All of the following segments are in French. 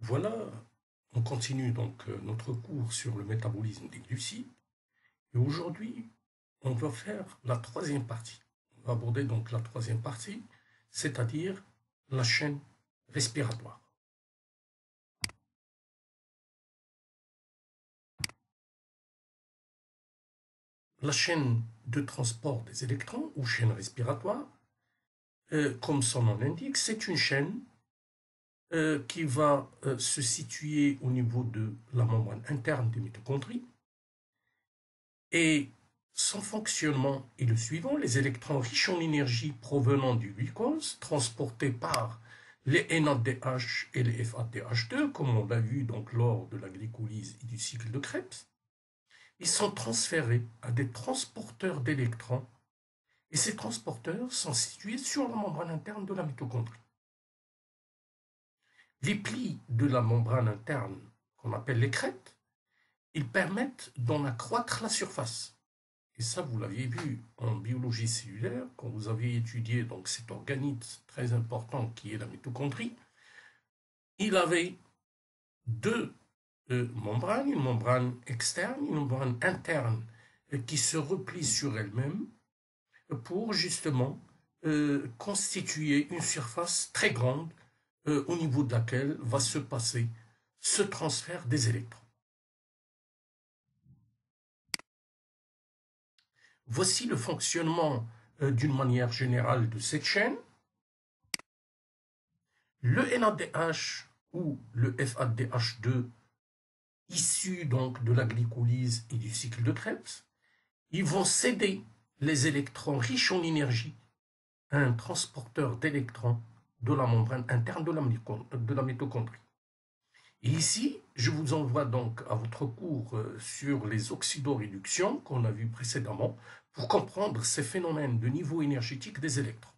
Voilà, on continue donc notre cours sur le métabolisme des glucides. Et aujourd'hui, on va faire la troisième partie. On va aborder donc la troisième partie, c'est-à-dire la chaîne respiratoire. La chaîne de transport des électrons, ou chaîne respiratoire, comme son nom l'indique, c'est une chaîne qui va se situer au niveau de la membrane interne des mitochondries. Et son fonctionnement est le suivant: les électrons riches en énergie provenant du glucose, transportés par les NADH et les FADH2, comme on l'a vu donc lors de la glycolyse et du cycle de Krebs, ils sont transférés à des transporteurs d'électrons, et ces transporteurs sont situés sur la membrane interne de la mitochondrie. Les plis de la membrane interne, qu'on appelle les crêtes, ils permettent d'en accroître la surface. Et ça, vous l'aviez vu en biologie cellulaire, quand vous avez étudié donc, cet organite très important qui est la mitochondrie. Il avait deux membranes, une membrane externe, une membrane interne qui se replie sur elle-même pour justement constituer une surface très grande au niveau de laquelle va se passer ce transfert des électrons. Voici le fonctionnement d'une manière générale de cette chaîne. Le NADH ou le FADH2, issu donc de la glycolyse et du cycle de Krebs, ils vont céder les électrons riches en énergie à un transporteur d'électrons de la membrane interne de la mitochondrie. Et ici, je vous envoie donc à votre cours sur les oxydoréductions qu'on a vu précédemment pour comprendre ces phénomènes de niveau énergétique des électrons.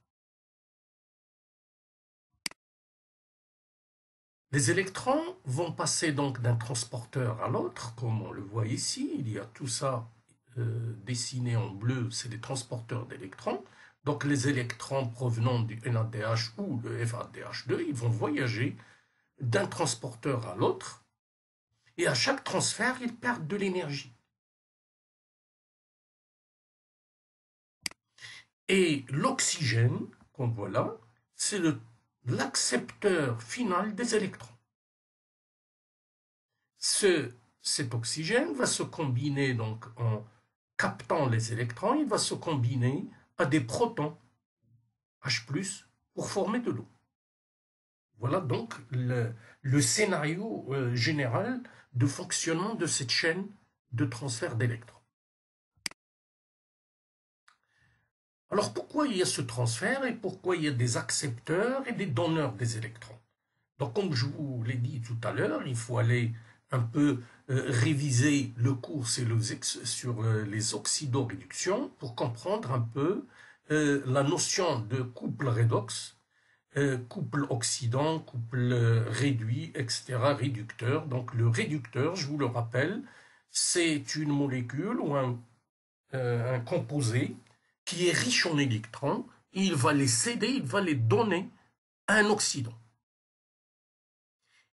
Les électrons vont passer donc d'un transporteur à l'autre, comme on le voit ici. Il y a tout ça dessiné en bleu, c'est des transporteurs d'électrons. Donc les électrons provenant du NADH ou le FADH2, ils vont voyager d'un transporteur à l'autre, et à chaque transfert, ils perdent de l'énergie. Et l'oxygène, qu'on voit là, c'est l'accepteur final des électrons. Cet oxygène va se combiner, donc en captant les électrons, il va se combiner à des protons, H+, pour former de l'eau. Voilà donc le scénario général de fonctionnement de cette chaîne de transfert d'électrons. Alors pourquoi il y a ce transfert et pourquoi il y a des accepteurs et des donneurs des électrons? Donc comme je vous l'ai dit tout à l'heure, il faut aller un peu réviser le cours sur les oxydoréductions pour comprendre un peu la notion de couple redox, couple oxydant, couple réduit, etc., réducteur. Donc le réducteur, je vous le rappelle, c'est une molécule ou un composé qui est riche en électrons, et il va les céder, il va les donner à un oxydant.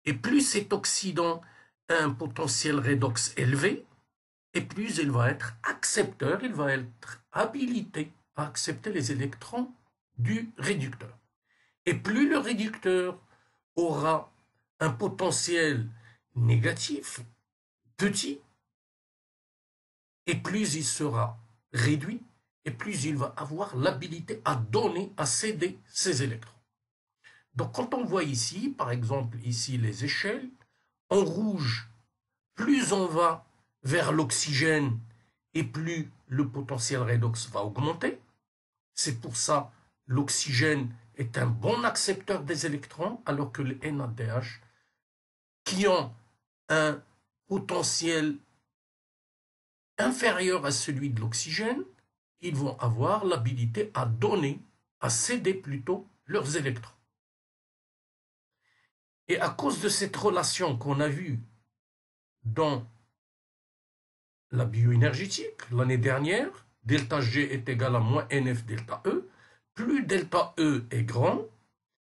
Et plus cet oxydant a un potentiel redox élevé, et plus il va être accepteur, il va être habilité à accepter les électrons du réducteur. Et plus le réducteur aura un potentiel négatif, petit, et plus il sera réduit, et plus il va avoir l'habilité à donner, à céder ses électrons. Donc quand on voit ici, par exemple ici les échelles, en rouge, plus on va vers l'oxygène et plus le potentiel redox va augmenter. C'est pour ça l'oxygène est un bon accepteur des électrons, alors que les NADH, qui ont un potentiel inférieur à celui de l'oxygène, ils vont avoir l'habilité à donner, à céder plutôt leurs électrons. Et à cause de cette relation qu'on a vue dans la bioénergétique l'année dernière, delta G est égal à moins NF delta E, plus delta E est grand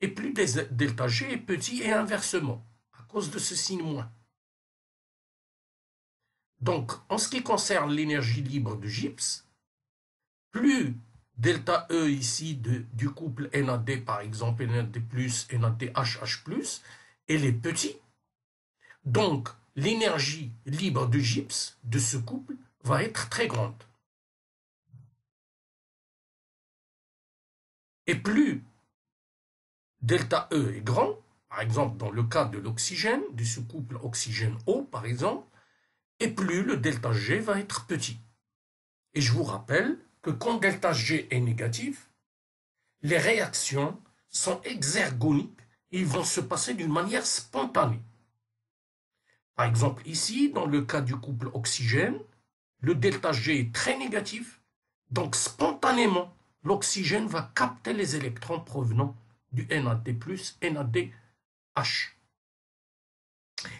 et plus delta G est petit, et inversement. À cause de ce signe moins. Donc, en ce qui concerne l'énergie libre de Gibbs, plus delta E ici du couple NAD, par exemple, NAD+, NADH+, elle est petite, donc l'énergie libre de Gibbs de ce couple va être très grande. Et plus delta E est grand, par exemple dans le cas de l'oxygène, de ce couple oxygène-O par exemple, et plus le delta G va être petit. Et je vous rappelle que quand delta G est négatif, les réactions sont exergoniques, ils vont se passer d'une manière spontanée. Par exemple ici, dans le cas du couple oxygène, le delta G est très négatif, donc spontanément, l'oxygène va capter les électrons provenant du NAD+, NADH.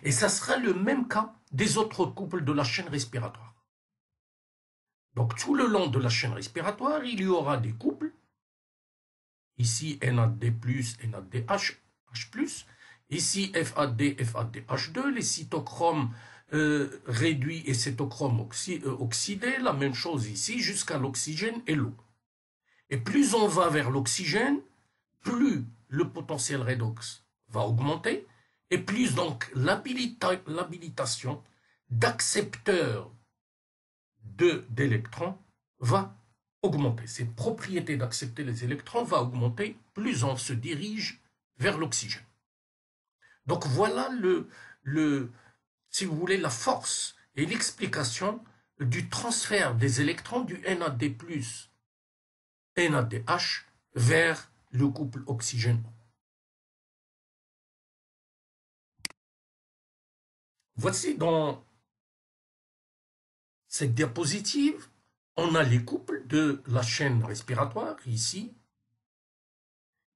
Et ça sera le même cas des autres couples de la chaîne respiratoire. Donc tout le long de la chaîne respiratoire, il y aura des couples, ici NAD+, NADH+, ici FAD, FADH2, les cytochromes réduits et cytochromes oxydés, la même chose ici jusqu'à l'oxygène et l'eau. Et plus on va vers l'oxygène, plus le potentiel redox va augmenter, et plus donc l'habilitation d'accepteurs d'électrons va augmenter. Cette propriété d'accepter les électrons va augmenter plus on se dirige vers l'oxygène. Donc voilà si vous voulez, la force et l'explication du transfert des électrons du NAD+, NADH vers le couple oxygène. Voici dans cette diapositive, on a les couples de la chaîne respiratoire, ici.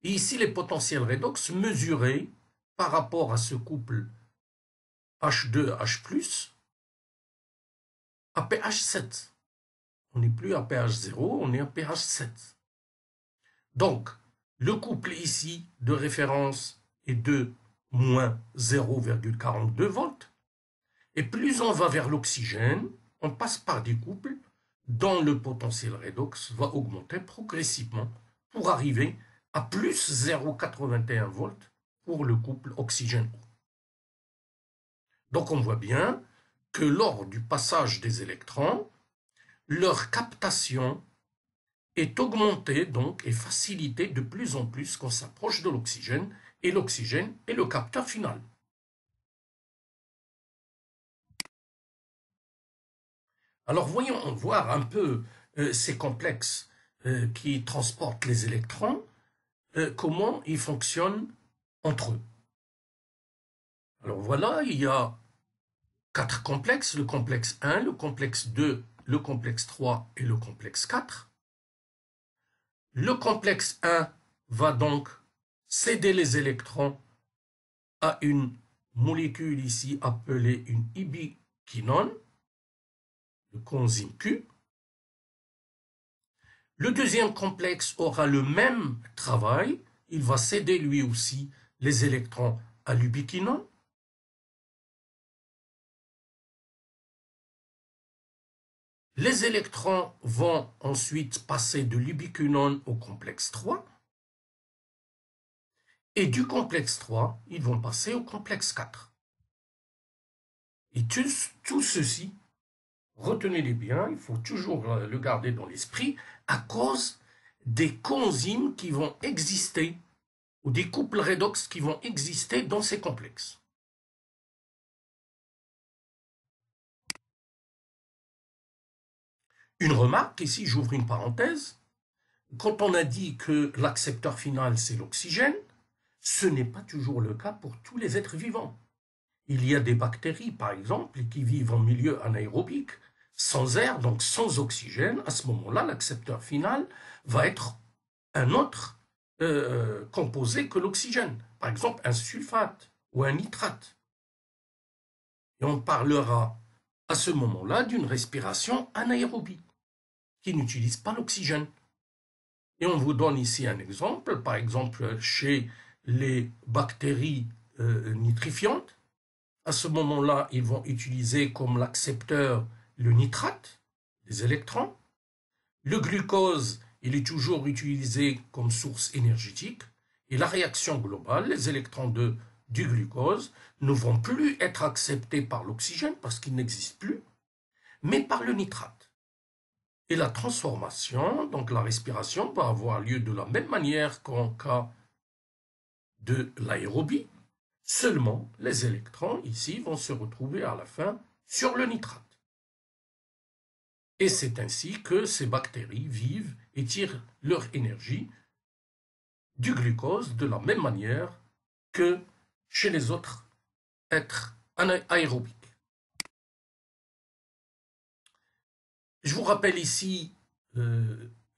Et ici, les potentiels redox mesurés par rapport à ce couple H2H+, à pH 7. On n'est plus à pH 0, on est à pH 7. Donc, le couple ici de référence est de moins 0,42 volts. Et plus on va vers l'oxygène, on passe par des couples dont le potentiel redox va augmenter progressivement pour arriver à plus 0,81 volts pour le couple oxygène-eau. Donc on voit bien que lors du passage des électrons, leur captation est augmentée donc et facilitée de plus en plus quand on s'approche de l'oxygène, et l'oxygène est le capteur final. Alors voyons voir un peu ces complexes qui transportent les électrons, comment ils fonctionnent entre eux. Alors voilà, il y a 4 complexes, le complexe 1, le complexe 2, le complexe 3 et le complexe 4. Le complexe 1 va donc céder les électrons à une molécule ici appelée une ubiquinone, le coenzyme Q. Le deuxième complexe aura le même travail, il va céder lui aussi les électrons à l'ubiquinone. Les électrons vont ensuite passer de l'ubiquinone au complexe 3. Et du complexe 3, ils vont passer au complexe 4. Et tout ceci, retenez-les bien, il faut toujours le garder dans l'esprit, à cause des coenzymes qui vont exister, ou des couples redox qui vont exister dans ces complexes. Une remarque, ici j'ouvre une parenthèse, quand on a dit que l'accepteur final c'est l'oxygène, ce n'est pas toujours le cas pour tous les êtres vivants. Il y a des bactéries, par exemple, qui vivent en milieu anaérobique, sans air, donc sans oxygène. À ce moment-là, l'accepteur final va être un autre composé que l'oxygène. Par exemple, un sulfate ou un nitrate. Et on parlera à ce moment-là d'une respiration anaérobie qui n'utilise pas l'oxygène. Et on vous donne ici un exemple, par exemple chez les bactéries nitrifiantes, À ce moment-là, ils vont utiliser comme l'accepteur le nitrate, les électrons. Le glucose, il est toujours utilisé comme source énergétique. Et la réaction globale, les électrons du glucose ne vont plus être acceptés par l'oxygène parce qu'il n'existe plus, mais par le nitrate. Et la transformation, donc la respiration, va avoir lieu de la même manière qu'en cas de l'aérobie. Seulement, les électrons, ici, vont se retrouver à la fin sur le nitrate. Et c'est ainsi que ces bactéries vivent et tirent leur énergie du glucose de la même manière que chez les autres êtres aérobiques. Je vous rappelle ici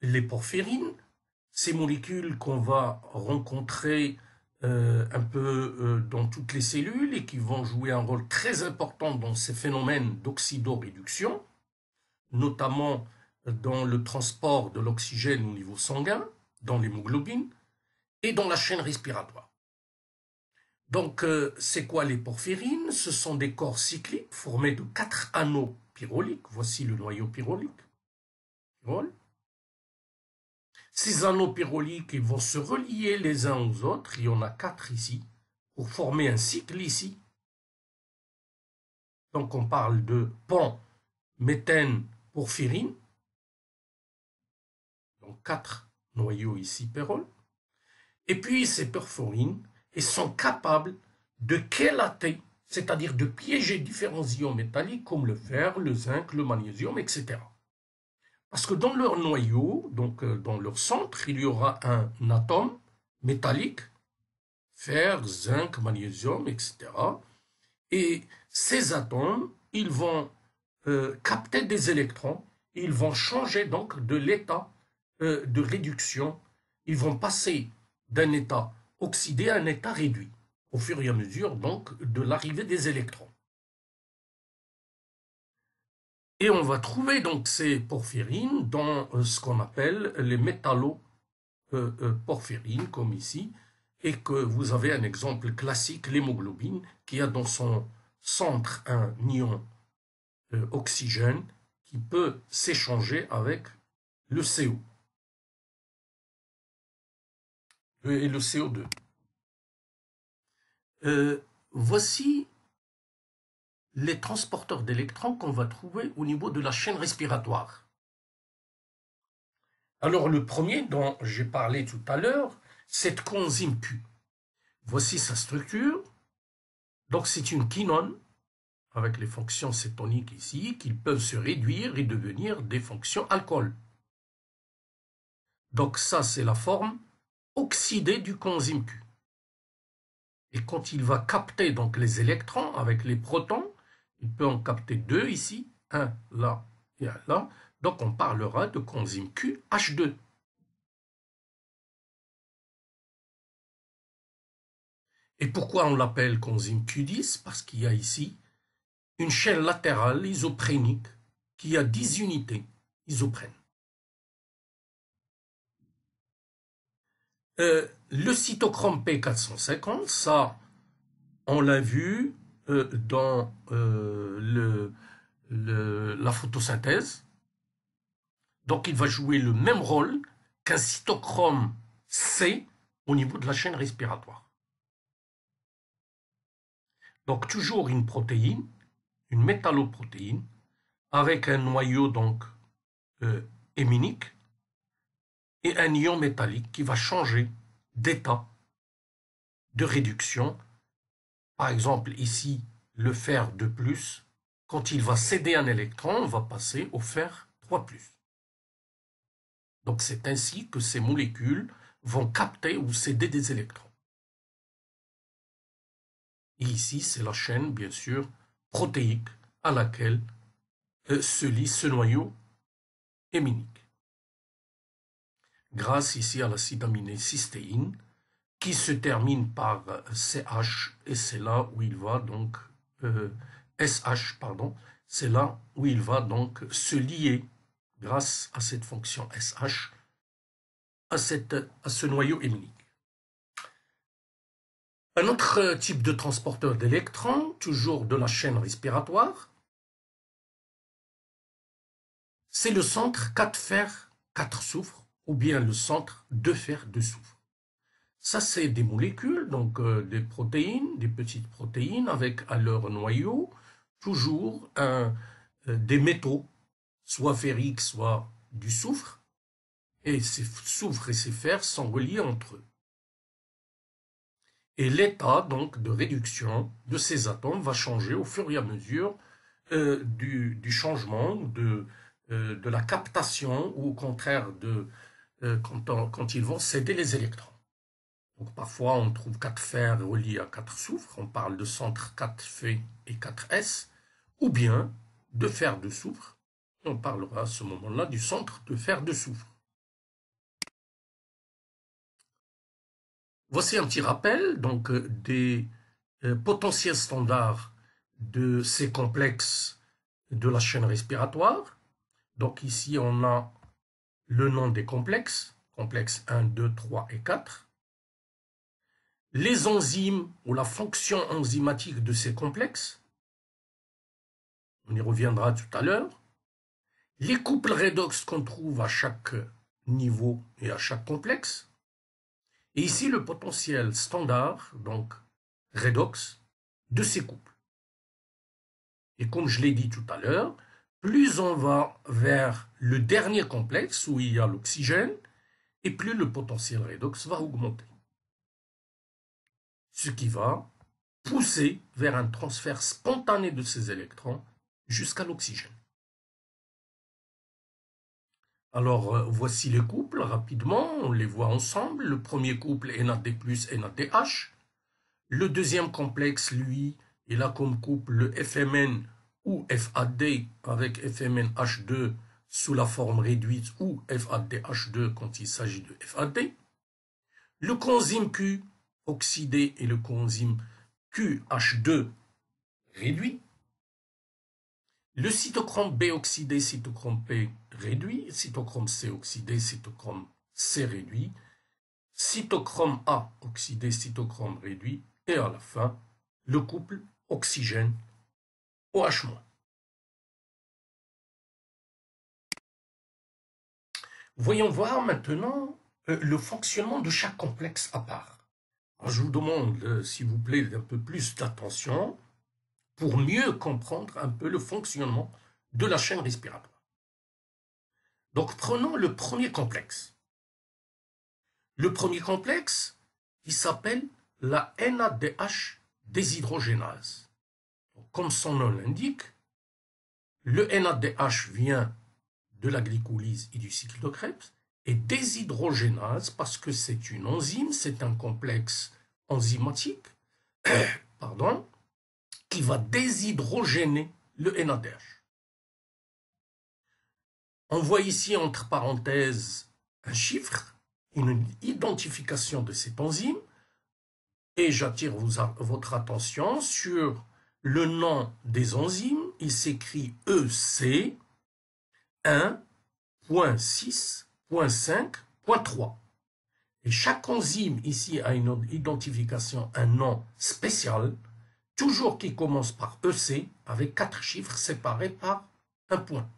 les porphyrines, ces molécules qu'on va rencontrer un peu dans toutes les cellules et qui vont jouer un rôle très important dans ces phénomènes d'oxydoréduction, notamment dans le transport de l'oxygène au niveau sanguin, dans l'hémoglobine et dans la chaîne respiratoire. Donc, c'est quoi les porphyrines? Ce sont des corps cycliques formés de 4 anneaux pyrroliques. Voici le noyau pyrrolique. Pyrrole. Ces anneaux pyrroliques ils vont se relier les uns aux autres. Il y en a 4 ici, pour former un cycle ici. Donc, on parle de pan, méthène, porphyrine. Donc, 4 noyaux ici, pyrrole. Et puis, ces porphyrines sont capables de chélater, c'est-à-dire de piéger différents ions métalliques comme le fer, le zinc, le magnésium, etc. Parce que dans leur noyau, donc dans leur centre, il y aura un atome métallique, fer, zinc, magnésium, etc. Et ces atomes, ils vont capter des électrons, ils vont changer donc de l'état de réduction, ils vont passer d'un état oxydé à un état réduit, au fur et à mesure donc de l'arrivée des électrons. Et on va trouver donc ces porphyrines dans ce qu'on appelle les métalloporphyrines, comme ici, et que vous avez un exemple classique, l'hémoglobine, qui a dans son centre un ion oxygène qui peut s'échanger avec le CO et le CO2. Voici les transporteurs d'électrons qu'on va trouver au niveau de la chaîne respiratoire. Alors le premier dont j'ai parlé tout à l'heure, c'est coenzyme Q. Voici sa structure. Donc c'est une quinone avec les fonctions cétoniques ici qui peuvent se réduire et devenir des fonctions alcool. Donc ça c'est la forme oxydée du coenzyme Q. Et quand il va capter donc les électrons avec les protons, il peut en capter 2 ici, un là et un là. Donc on parlera de coenzyme Q H2. Et pourquoi on l'appelle coenzyme Q10? Parce qu'il y a ici une chaîne latérale isoprénique qui a 10 unités isoprènes. Le cytochrome P450, ça, on l'a vu dans la photosynthèse. Donc, il va jouer le même rôle qu'un cytochrome C au niveau de la chaîne respiratoire. Donc, toujours une protéine, une métalloprotéine, avec un noyau donc héminique et un ion métallique qui va changer d'état de réduction. Par exemple, ici, le fer 2+, quand il va céder un électron, on va passer au fer 3+. Donc c'est ainsi que ces molécules vont capter ou céder des électrons. Et ici, c'est la chaîne, bien sûr, protéique à laquelle se lie ce noyau héminique. Grâce ici à l'acide aminé cystéine, qui se termine par CH, et c'est là où il va donc, SH, pardon, c'est là où il va donc se lier, grâce à cette fonction SH, à ce noyau héminique. Un autre type de transporteur d'électrons, toujours de la chaîne respiratoire, c'est le centre 4 fer, 4 soufre, ou bien le centre 2 fer, 2 soufre. Ça, c'est des molécules, donc des protéines, des petites protéines, avec à leur noyau toujours des métaux, soit ferriques, soit du soufre, et ces soufres et ces fers sont reliés entre eux. Et l'état donc de réduction de ces atomes va changer au fur et à mesure du changement de la captation ou au contraire quand ils vont céder les électrons. Donc parfois on trouve 4 fers reliés à 4 soufres, on parle de centre 4F et 4S, ou bien de fer de soufre, on parlera à ce moment-là du centre de fer de soufre. Voici un petit rappel donc des potentiels standards de ces complexes de la chaîne respiratoire. Donc ici on a le nom des complexes, complexes 1, 2, 3 et 4. Les enzymes ou la fonction enzymatique de ces complexes, on y reviendra tout à l'heure. Les couples redox qu'on trouve à chaque niveau et à chaque complexe. Et ici le potentiel standard, donc redox, de ces couples. Et comme je l'ai dit tout à l'heure, plus on va vers le dernier complexe où il y a l'oxygène, et plus le potentiel redox va augmenter. Ce qui va pousser vers un transfert spontané de ces électrons jusqu'à l'oxygène. Alors, voici les couples rapidement, on les voit ensemble. Le premier couple NAD+, NADH. Le deuxième complexe, lui, il a comme couple le FMN ou FAD avec FMNH2 sous la forme réduite ou FADH2 quand il s'agit de FAD. Le coenzyme Q oxydé et le coenzyme QH2 réduit. Le cytochrome B oxydé, cytochrome P réduit. Cytochrome C oxydé, cytochrome C réduit. Cytochrome A oxydé, cytochrome réduit. Et à la fin, le couple oxygène OH-. Voyons voir maintenant le fonctionnement de chaque complexe à part. Alors, je vous demande, s'il vous plaît, un peu plus d'attention pour mieux comprendre un peu le fonctionnement de la chaîne respiratoire. Donc, prenons le premier complexe. Le premier complexe, il s'appelle la NADH déshydrogénase. Donc, comme son nom l'indique, le NADH vient de la glycolyse et du cycle de Krebs, et déshydrogénase parce que c'est une enzyme, c'est un complexe enzymatique, pardon, qui va déshydrogéner le NADH. On voit ici entre parenthèses un chiffre, une identification de cette enzyme, et j'attire votre attention sur le nom des enzymes. Il s'écrit EC 1.6.5.3. Et chaque enzyme ici a une identification, un nom spécial, toujours qui commence par EC, avec 4 chiffres séparés par un point.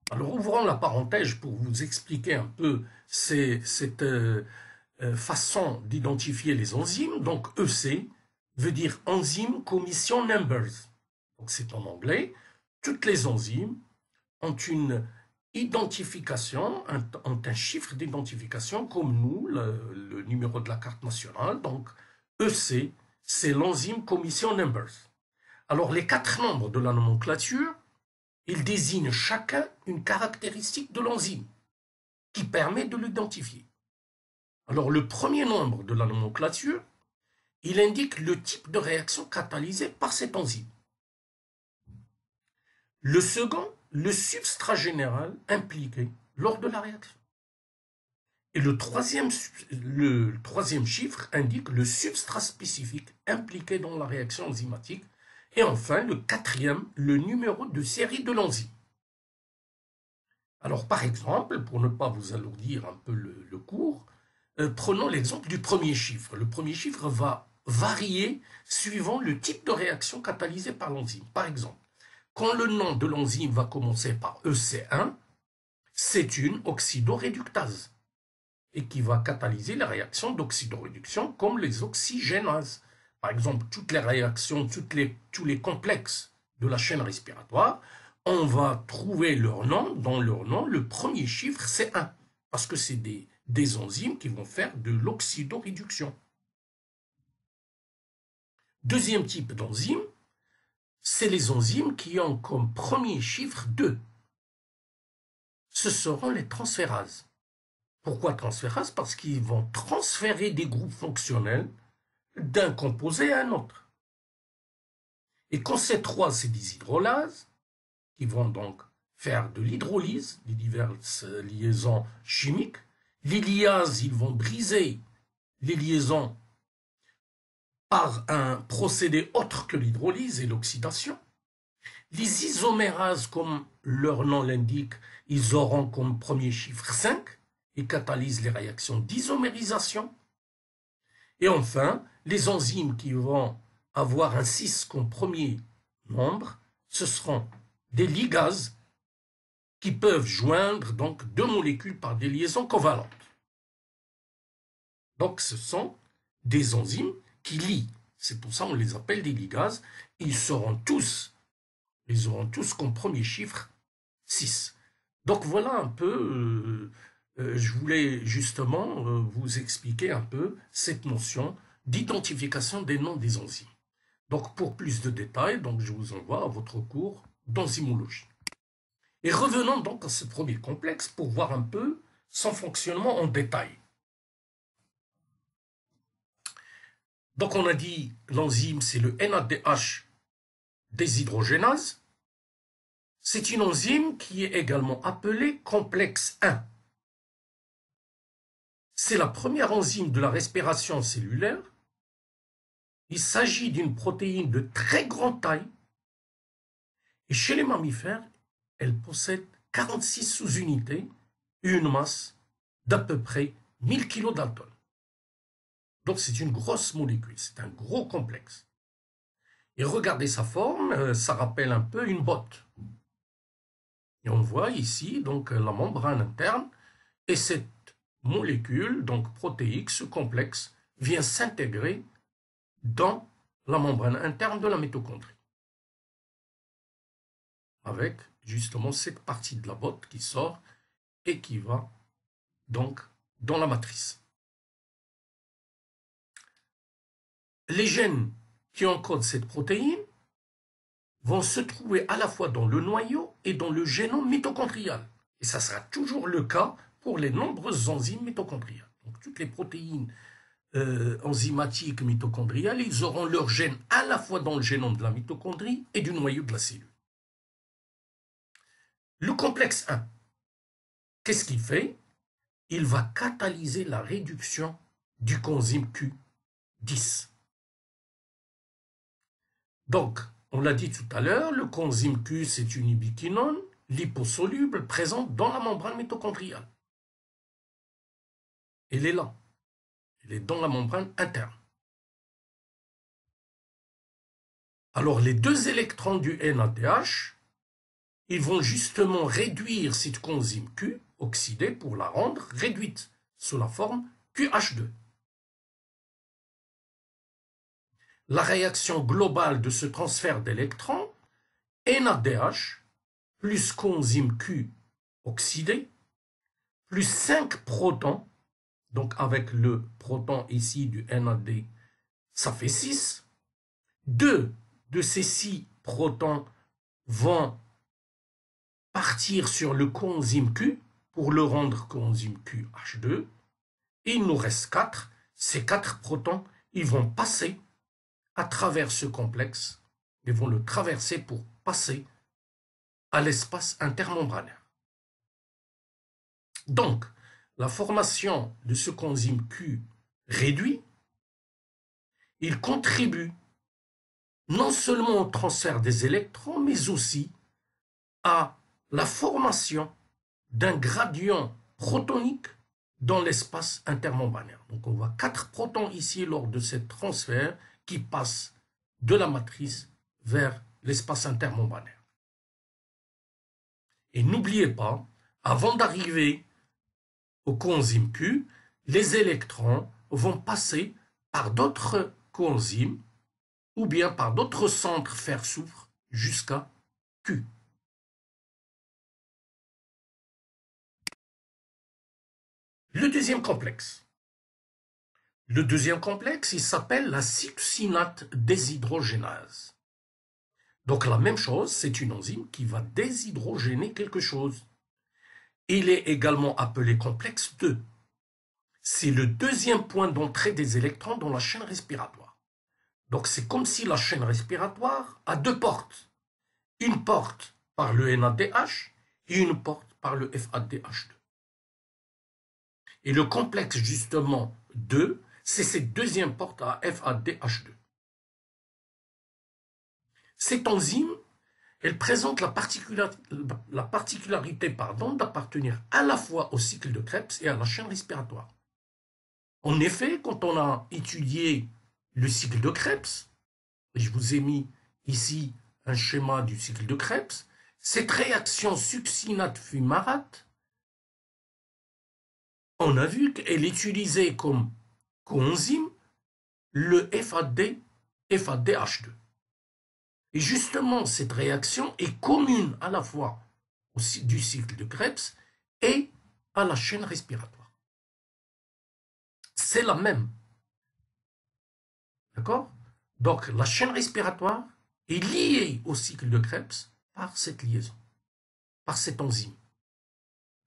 Alors ouvrons la parenthèse pour vous expliquer un peu cette façon d'identifier les enzymes. Donc EC veut dire Enzyme Commission Numbers. Donc c'est en anglais. Toutes les enzymes ont une identification, ont un chiffre d'identification comme nous, le numéro de la carte nationale. Donc EC, c'est l'enzyme Commission Numbers. Alors les 4 nombres de la nomenclature, ils désignent chacun une caractéristique de l'enzyme qui permet de l'identifier. Alors le premier nombre de la nomenclature, il indique le type de réaction catalysée par cette enzyme. Le second, le substrat général impliqué lors de la réaction. Et le troisième chiffre indique le substrat spécifique impliqué dans la réaction enzymatique. Et enfin, le quatrième, le numéro de série de l'enzyme. Alors, par exemple, pour ne pas vous alourdir un peu le cours, prenons l'exemple du premier chiffre. Le premier chiffre va varier suivant le type de réaction catalysée par l'enzyme. Par exemple, quand le nom de l'enzyme va commencer par EC1, c'est une oxydoréductase et qui va catalyser les réactions d'oxydoréduction comme les oxygénases. Par exemple, toutes les réactions, tous les complexes de la chaîne respiratoire, on va trouver leur nom. Dans leur nom, le premier chiffre, c'est 1, parce que c'est des enzymes qui vont faire de l'oxydoréduction. Deuxième type d'enzyme, c'est les enzymes qui ont comme premier chiffre 2. Ce seront les transférases. Pourquoi transférases? Parce qu'ils vont transférer des groupes fonctionnels d'un composé à un autre. Et quand c'est 3, c'est des hydrolases qui vont donc faire de l'hydrolyse, des diverses liaisons chimiques. Les liases, ils vont briser les liaisons par un procédé autre que l'hydrolyse et l'oxydation. Les isomérases, comme leur nom l'indique, ils auront comme premier chiffre 5 et catalysent les réactions d'isomérisation. Et enfin, les enzymes qui vont avoir un 6 comme premier nombre, ce seront des ligases qui peuvent joindre donc deux molécules par des liaisons covalentes. Donc ce sont des enzymes qui lient. C'est pour ça qu'on les appelle des ligases. Ils auront tous comme premier chiffre 6. Donc voilà un peu, je voulais justement vous expliquer un peu cette notion d'identification des noms des enzymes. Donc pour plus de détails, donc je vous envoie à votre cours d'enzymologie. Et revenons donc à ce premier complexe pour voir un peu son fonctionnement en détail. Donc on a dit l'enzyme c'est le NADH déshydrogénase. C'est une enzyme qui est également appelée complexe 1. C'est la première enzyme de la respiration cellulaire. Il s'agit d'une protéine de très grande taille. Et chez les mammifères, elle possède 46 sous-unités et une masse d'à peu près 1000 kg d'Alton. Donc c'est une grosse molécule, c'est un gros complexe. Et regardez sa forme, ça rappelle un peu une botte. Et on voit ici donc la membrane interne et cette molécule, donc protéique, ce complexe, vient s'intégrer dans la membrane interne de la mitochondrie. Avec justement cette partie de la botte qui sort et qui va donc dans la matrice. Les gènes qui encodent cette protéine vont se trouver à la fois dans le noyau et dans le génome mitochondrial. Et ça sera toujours le cas pour les nombreuses enzymes mitochondriales. Donc toutes les protéines enzymatiques mitochondriales, ils auront leurs gènes à la fois dans le génome de la mitochondrie et du noyau de la cellule. Le complexe 1, qu'est-ce qu'il fait? Il va catalyser la réduction du coenzyme Q10. Donc, on l'a dit tout à l'heure, le coenzyme Q, c'est une ubiquinone liposoluble présente dans la membrane mitochondriale. Elle est là. Elle est dans la membrane interne. Alors, les deux électrons du NADH, ils vont justement réduire cette coenzyme Q, oxydée, pour la rendre réduite sous la forme QH2. La réaction globale de ce transfert d'électrons, NADH plus coenzyme Q oxydé, plus 5 protons, donc avec le proton ici du NAD, ça fait 6. 2 de ces 6 protons vont partir sur le coenzyme Q pour le rendre coenzyme QH2. Et il nous reste 4. Ces 4 protons, ils vont passer à travers ce complexe. Ils vont le traverser pour passer à l'espace intermembranaire. Donc, la formation de ce coenzyme Q réduit, il contribue non seulement au transfert des électrons, mais aussi à la formation d'un gradient protonique dans l'espace intermembranaire. Donc on voit 4 protons ici lors de ce transfert qui passe de la matrice vers l'espace intermembranaire. Et n'oubliez pas, avant d'arriver au coenzyme Q, les électrons vont passer par d'autres coenzymes ou bien par d'autres centres fer-soufre jusqu'à Q. Le deuxième complexe. Le deuxième complexe, il s'appelle la succinate déshydrogénase. Donc la même chose, c'est une enzyme qui va déshydrogéner quelque chose. Il est également appelé complexe 2. C'est le deuxième point d'entrée des électrons dans la chaîne respiratoire. Donc c'est comme si la chaîne respiratoire a 2 portes. Une porte par le NADH et une porte par le FADH2. Et le complexe justement 2, c'est cette deuxième porte à FADH2. Cette enzyme, elle présente la particularité d'appartenir à la fois au cycle de Krebs et à la chaîne respiratoire. En effet, quand on a étudié le cycle de Krebs, je vous ai mis ici un schéma du cycle de Krebs, cette réaction succinate-fumarate, on a vu qu'elle utilisait comme coenzyme le FADH2. Et justement, cette réaction est commune à la fois du cycle de Krebs et à la chaîne respiratoire. C'est la même. D'accord? Donc, la chaîne respiratoire est liée au cycle de Krebs par cette liaison, par cette enzyme,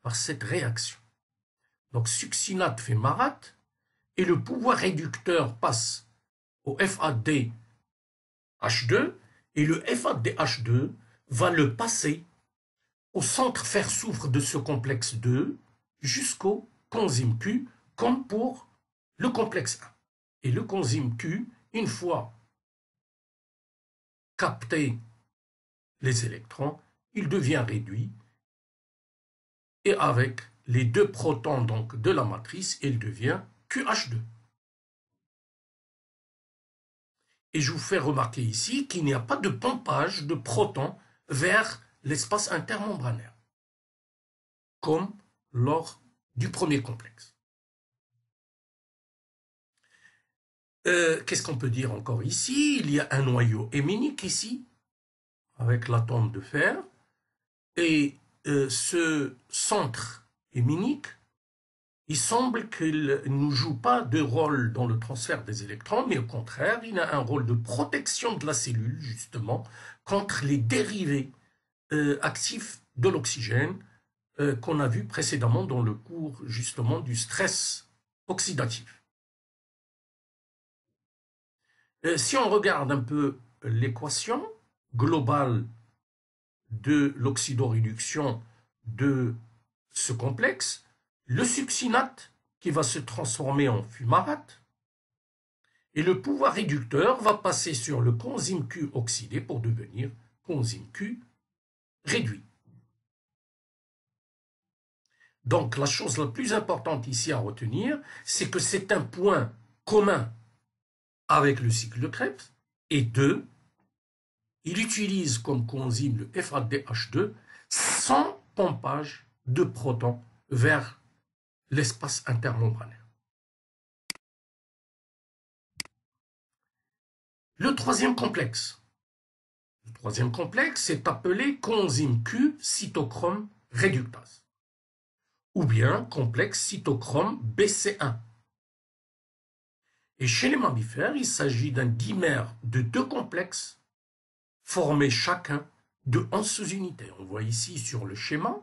par cette réaction. Donc, succinate fait marate et le pouvoir réducteur passe au FADH2 et le FADH2 va le passer au centre fer-soufre de ce complexe 2 jusqu'au coenzyme Q comme pour le complexe 1. Et le coenzyme Q, une fois capté les électrons, il devient réduit et avec les 2 protons donc de la matrice, il devient QH2. Et je vous fais remarquer ici qu'il n'y a pas de pompage de protons vers l'espace intermembranaire, comme lors du premier complexe. Qu'est-ce qu'on peut dire encore ici? Il y a un noyau héminique ici, avec l'atome de fer, et ce centre héminique, il semble qu'il ne joue pas de rôle dans le transfert des électrons, mais au contraire, il a un rôle de protection de la cellule, justement, contre les dérivés actifs de l'oxygène qu'on a vu précédemment dans le cours, justement, du stress oxydatif. Si on regarde un peu l'équation globale de l'oxydoréduction de ce complexe, le succinate qui va se transformer en fumarate et le pouvoir réducteur va passer sur le coenzyme Q oxydé pour devenir coenzyme Q réduit. Donc la chose la plus importante ici à retenir, c'est que c'est un point commun avec le cycle de Krebs et 2, il utilise comme coenzyme le FADH2 sans pompage de protons vers l'espace intermembranaire. Le troisième complexe. Le troisième complexe est appelé coenzyme Q cytochrome réductase ou bien complexe cytochrome BC1. Et chez les mammifères, il s'agit d'un dimère de 2 complexes formés chacun de 11 sous-unités. On voit ici sur le schéma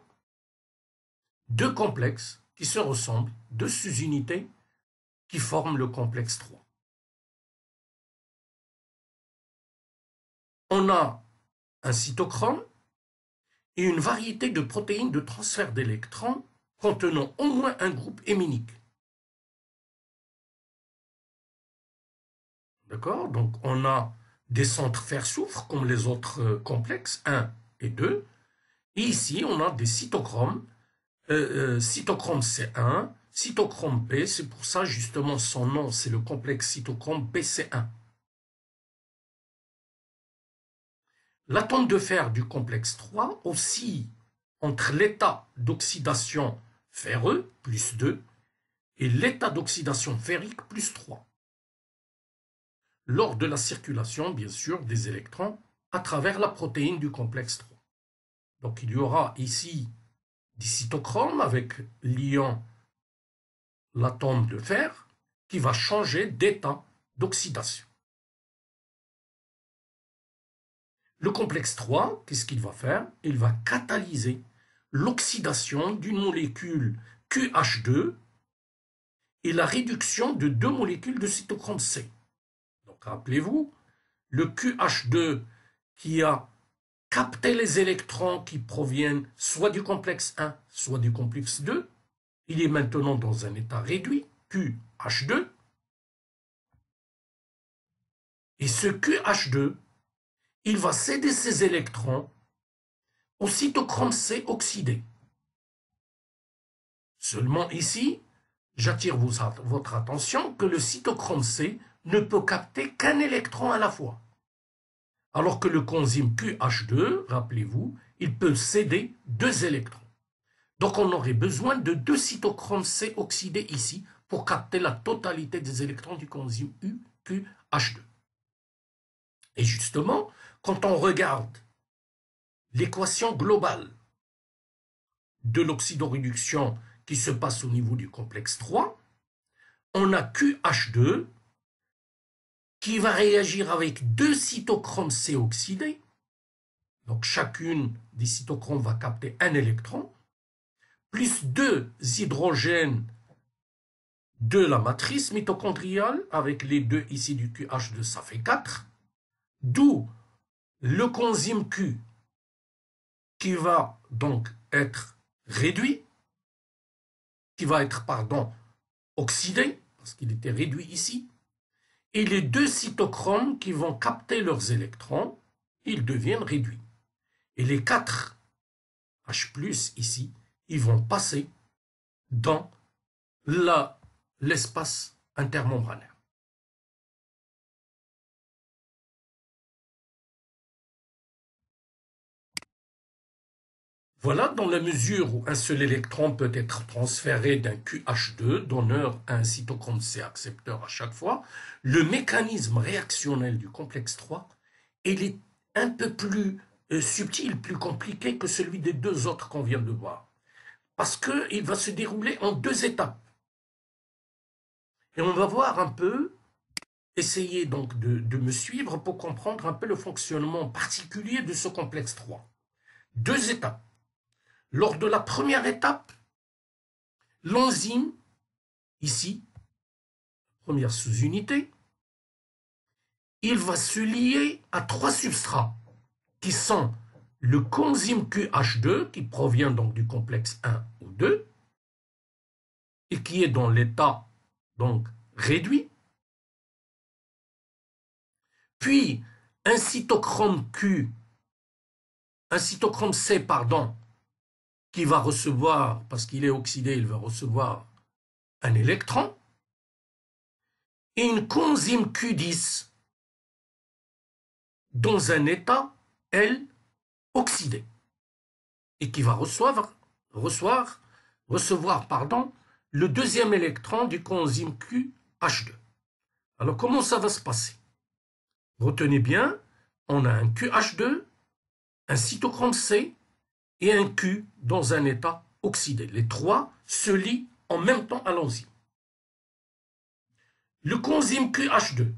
2 complexes qui se ressemblent, 2 sous-unités qui forment le complexe 3. On a un cytochrome et une variété de protéines de transfert d'électrons contenant au moins un groupe héminique. D'accord? Donc on a des centres fer-soufre comme les autres complexes 1 et 2. Et ici on a des cytochromes, cytochrome C1, cytochrome P, c'est pour ça justement son nom, c'est le complexe cytochrome PC1. L'atome de fer du complexe 3 oscille entre l'état d'oxydation ferreux, plus 2, et l'état d'oxydation ferrique, plus 3, lors de la circulation, bien sûr, des électrons à travers la protéine du complexe 3. Donc il y aura ici des cytochromes avec l'ion l'atome de fer qui va changer d'état d'oxydation. Le complexe 3, qu'est-ce qu'il va faire? Il va catalyser l'oxydation d'une molécule QH2 et la réduction de deux molécules de cytochrome C. Donc rappelez-vous, le QH2 qui a capté les électrons qui proviennent soit du complexe 1, soit du complexe 2, il est maintenant dans un état réduit, QH2, et ce QH2, il va céder ses électrons au cytochrome C oxydé. Seulement ici, j'attire votre attention que le cytochrome C ne peut capter qu'un électron à la fois. Alors que le coenzyme QH2, rappelez-vous, il peut céder deux électrons. Donc on aurait besoin de deux cytochromes C oxydés ici pour capter la totalité des électrons du coenzyme QH2. Et justement, quand on regarde l'équation globale de l'oxydoréduction qui se passe au niveau du complexe 3, on a QH2 qui va réagir avec deux cytochromes C oxydés. Donc chacune des cytochromes va capter un électron, plus deux hydrogènes de la matrice mitochondriale, avec les deux ici du QH2, ça fait 4, d'où le coenzyme Q qui va donc être réduit, qui va être, oxydé, parce qu'il était réduit ici, et les deux cytochromes qui vont capter leurs électrons, ils deviennent réduits. Et les 4 H+, ici, ils vont passer dans l'espace intermembranaire. Voilà, dans la mesure où un seul électron peut être transféré d'un QH2, donneur à un cytochrome C accepteur à chaque fois, le mécanisme réactionnel du complexe 3, il est un peu plus subtil, plus compliqué que celui des deux autres qu'on vient de voir. Parce qu'il va se dérouler en deux étapes. Et on va voir un peu, essayer donc de me suivre pour comprendre un peu le fonctionnement particulier de ce complexe 3. Deux étapes. Lors de la première étape, l'enzyme, ici, première sous-unité, il va se lier à trois substrats qui sont le coenzyme QH2 qui provient donc du complexe 1 ou 2 et qui est dans l'état donc réduit, puis un cytochrome C, qui va recevoir, parce qu'il est oxydé, il va recevoir un électron, et une coenzyme Q10 dans un état, elle, oxydé, et qui va recevoir le deuxième électron du coenzyme QH2. Alors, comment ça va se passer? Retenez bien, on a un QH2, un cytochrome C et un Q dans un état oxydé. Les trois se lient en même temps à l'enzyme. Le coenzyme QH2.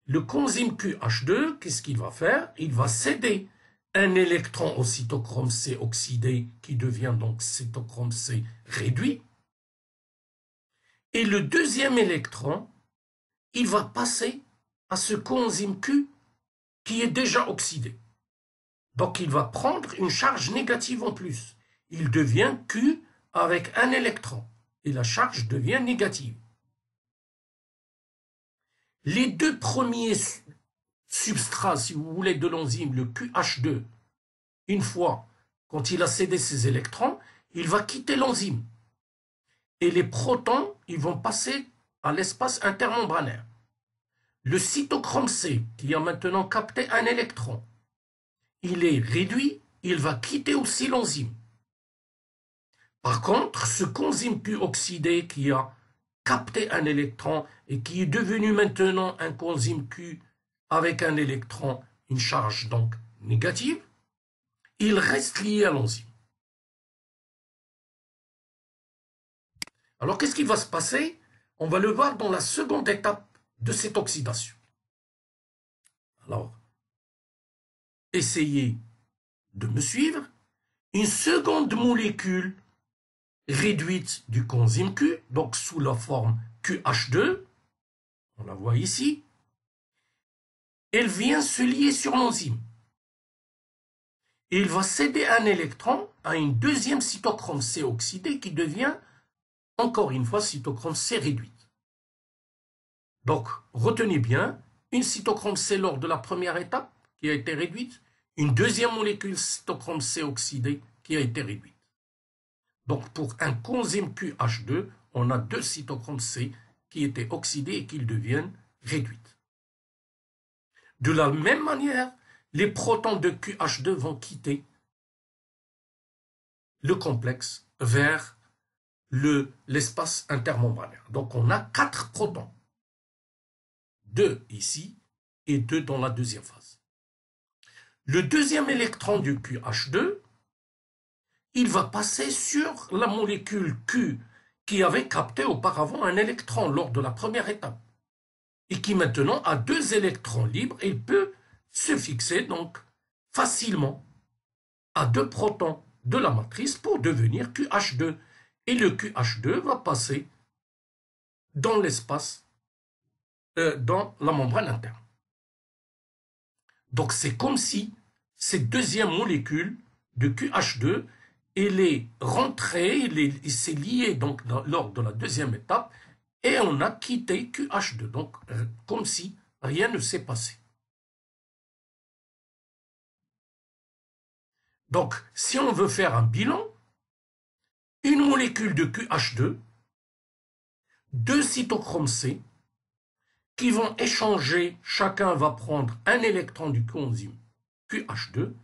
Le coenzyme QH2, qu'est-ce qu'il va faire? Il va céder un électron au cytochrome C oxydé qui devient donc cytochrome C réduit. Et le deuxième électron, il va passer à ce coenzyme Q qui est déjà oxydé. Donc il va prendre une charge négative en plus. Il devient Q avec un électron. Et la charge devient négative. Les deux premiers substrats, si vous voulez, de l'enzyme, le QH2, une fois, quand il a cédé ses électrons, il va quitter l'enzyme. Et les protons, ils vont passer à l'espace intermembranaire. Le cytochrome C, qui a maintenant capté un électron, il est réduit, il va quitter aussi l'enzyme. Par contre, ce coenzyme Q oxydé qui a capté un électron et qui est devenu maintenant un coenzyme Q avec un électron, une charge donc négative, il reste lié à l'enzyme. Alors, qu'est-ce qui va se passer? On va le voir dans la seconde étape de cette oxydation. Alors, essayez de me suivre. Une seconde molécule réduite du coenzyme Q, donc sous la forme QH2, on la voit ici, elle vient se lier sur l'enzyme. Et il va céder un électron à une deuxième cytochrome C oxydée qui devient, encore une fois, cytochrome C réduite. Donc, retenez bien, une cytochrome C lors de la première étape qui a été réduite, une deuxième molécule cytochrome C oxydée qui a été réduite. Donc, pour un coenzyme QH2, on a deux cytochromes C qui étaient oxydés et qui deviennent réduites. De la même manière, les protons de QH2 vont quitter le complexe vers l'espace intermembranaire. Donc, on a 4 protons. 2 ici et 2 dans la deuxième phase. Le deuxième électron du QH2, il va passer sur la molécule Q qui avait capté auparavant un électron lors de la première étape et qui maintenant a 2 électrons libres et peut se fixer donc facilement à 2 protons de la matrice pour devenir QH2. Et le QH2 va passer dans l'espace, dans la membrane interne. Donc c'est comme si cette deuxième molécule de QH2, elle est rentrée, il s'est lié donc lors de la deuxième étape et on a quitté QH2. Donc comme si rien ne s'est passé. Donc si on veut faire un bilan, une molécule de QH2, 2 cytochromes C, qui vont échanger, chacun va prendre un électron du coenzyme QH2,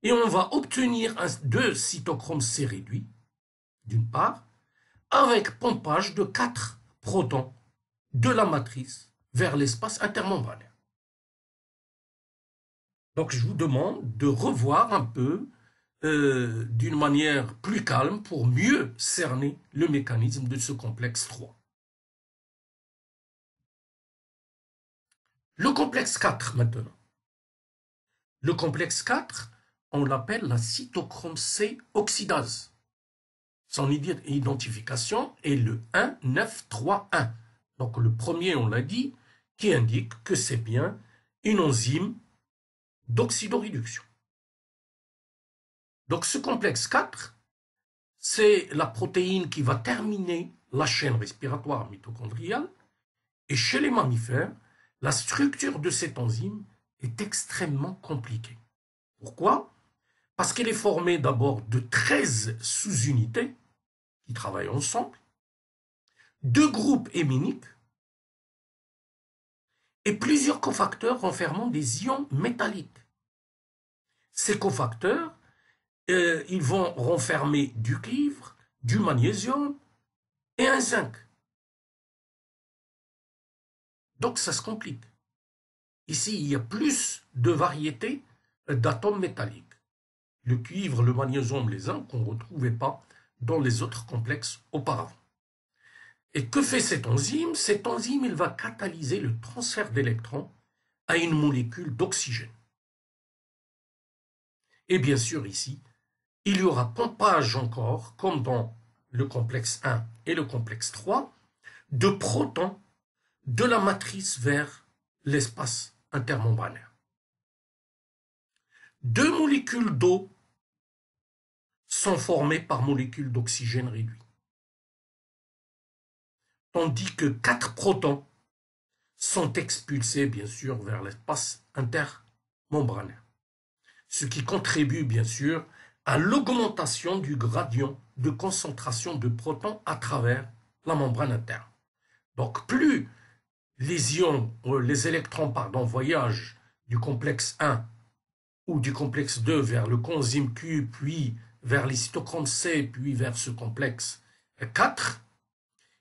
et on va obtenir 2 cytochromes C réduits, d'une part, avec pompage de 4 protons de la matrice vers l'espace intermembranaire. Donc je vous demande de revoir un peu d'une manière plus calme pour mieux cerner le mécanisme de ce complexe 3. Le complexe 4 maintenant. Le complexe 4, on l'appelle la cytochrome C oxydase. Son identification est le 1931. Donc le premier, on l'a dit, qui indique que c'est bien une enzyme d'oxydoréduction. Donc ce complexe 4, c'est la protéine qui va terminer la chaîne respiratoire mitochondriale. Et chez les mammifères, la structure de cette enzyme est extrêmement compliquée. Pourquoi? Parce qu'elle est formée d'abord de 13 sous-unités qui travaillent ensemble, 2 groupes héminiques et plusieurs cofacteurs renfermant des ions métalliques. Ces cofacteurs, ils vont renfermer du cuivre, du magnésium et un zinc. Donc ça se complique. Ici, il y a plus de variétés d'atomes métalliques. Le cuivre, le magnésium, les zinc qu'on ne retrouvait pas dans les autres complexes auparavant. Et que fait cette enzyme? Cette enzyme, elle va catalyser le transfert d'électrons à une molécule d'oxygène. Et bien sûr, ici, il y aura pompage encore, comme dans le complexe 1 et le complexe 3, de protons de la matrice vers l'espace intermembranaire. 2 molécules d'eau sont formées par molécules d'oxygène réduit. Tandis que 4 protons sont expulsés, bien sûr, vers l'espace intermembranaire. Ce qui contribue, bien sûr, à l'augmentation du gradient de concentration de protons à travers la membrane interne. Donc plus les électrons voyagent du complexe 1 ou du complexe 2 vers le coenzyme Q, puis vers les cytochromes C, puis vers ce complexe 4,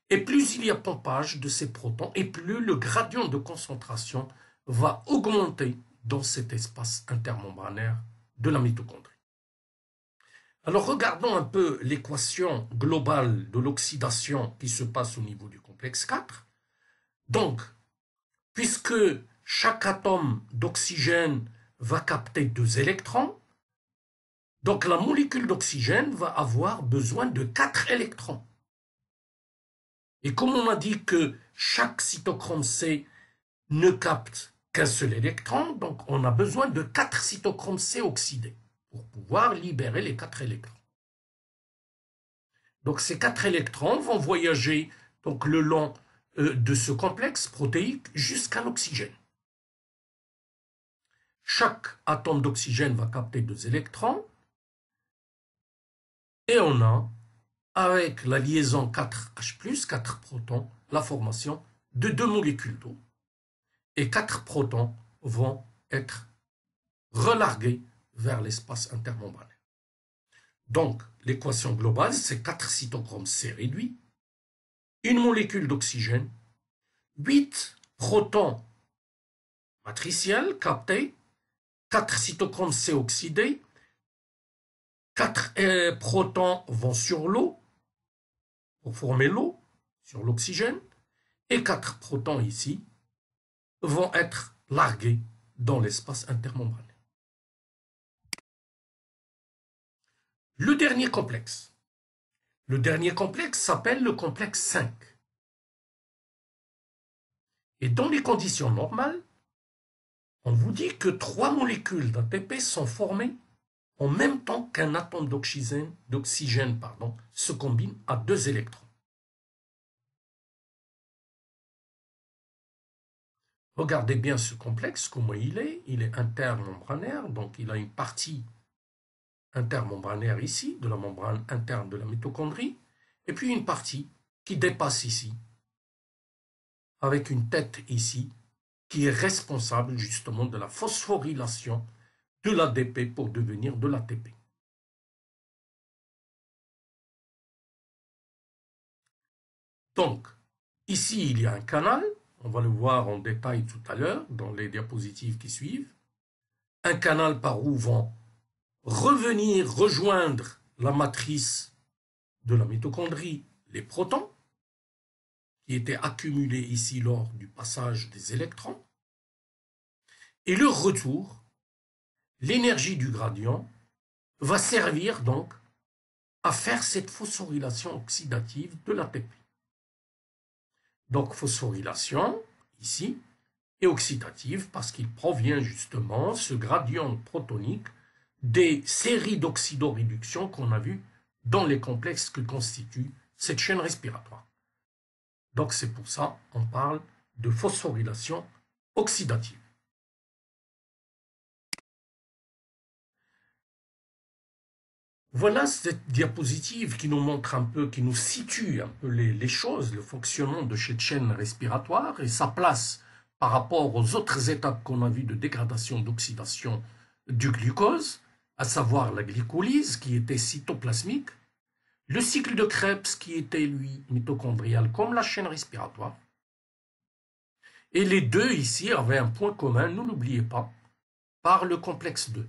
et plus il y a pompage de ces protons, et plus le gradient de concentration va augmenter dans cet espace intermembranaire de la mitochondrie. Alors regardons un peu l'équation globale de l'oxydation qui se passe au niveau du complexe 4. Donc, puisque chaque atome d'oxygène va capter 2 électrons, donc la molécule d'oxygène va avoir besoin de 4 électrons. Et comme on a dit que chaque cytochrome C ne capte qu'un seul électron, donc on a besoin de 4 cytochromes C oxydés pour pouvoir libérer les 4 électrons. Donc ces 4 électrons vont voyager donc, le long de ce complexe protéique jusqu'à l'oxygène. Chaque atome d'oxygène va capter 2 électrons et on a, avec la liaison 4H+, 4 protons, la formation de 2 molécules d'eau. Et 4 protons vont être relargués vers l'espace intermembranaire. Donc, l'équation globale, c'est 4 cytochromes C réduits, une molécule d'oxygène, 8 protons matriciels captés, 4 cytochromes C oxydés, 4 protons vont sur l'eau, pour former l'eau, sur l'oxygène, et 4 protons ici vont être largués dans l'espace intermembranaire. Le dernier complexe s'appelle le complexe 5. Et dans les conditions normales, on vous dit que 3 molécules d'ATP sont formées en même temps qu'un atome d'oxygène se combine à 2 électrons. Regardez bien ce complexe, comment il est intermembranaire, donc il a une partie intermembranaire ici, de la membrane interne de la mitochondrie, et puis une partie qui dépasse ici, avec une tête ici, qui est responsable justement de la phosphorylation de l'ADP pour devenir de l'ATP. Donc, ici, il y a un canal, on va le voir en détail tout à l'heure dans les diapositives qui suivent, un canal par où vont rejoindre la matrice de la mitochondrie les protons, qui étaient accumulés ici lors du passage des électrons, et le retour, l'énergie du gradient, va servir donc à faire cette phosphorylation oxydative de l'ATP. Donc phosphorylation, ici, et oxydative parce qu'il provient justement, ce gradient protonique, des séries d'oxydoréduction qu'on a vues dans les complexes que constitue cette chaîne respiratoire. Donc c'est pour ça qu'on parle de phosphorylation oxydative. Voilà cette diapositive qui nous montre un peu, qui nous situe un peu les choses, le fonctionnement de cette chaîne respiratoire et sa place par rapport aux autres étapes qu'on a vues de dégradation, d'oxydation du glucose, à savoir la glycolyse qui était cytoplasmique, le cycle de Krebs qui était, lui, mitochondrial comme la chaîne respiratoire. Et les deux ici avaient un point commun, ne l'oubliez pas, par le complexe 2.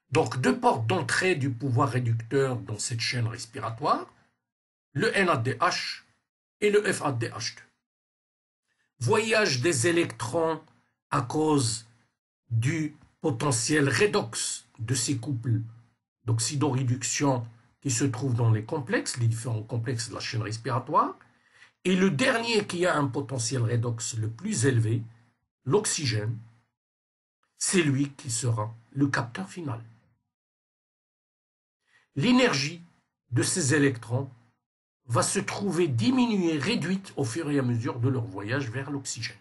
Donc, 2 portes d'entrée du pouvoir réducteur dans cette chaîne respiratoire, le NADH et le FADH2. Voyage des électrons à cause du potentiel redox de ces couples d'oxydoréduction qui se trouvent dans les complexes, les différents complexes de la chaîne respiratoire. Et le dernier qui a un potentiel redox le plus élevé, l'oxygène, c'est lui qui sera le capteur final. L'énergie de ces électrons va se trouver diminuée, réduite au fur et à mesure de leur voyage vers l'oxygène.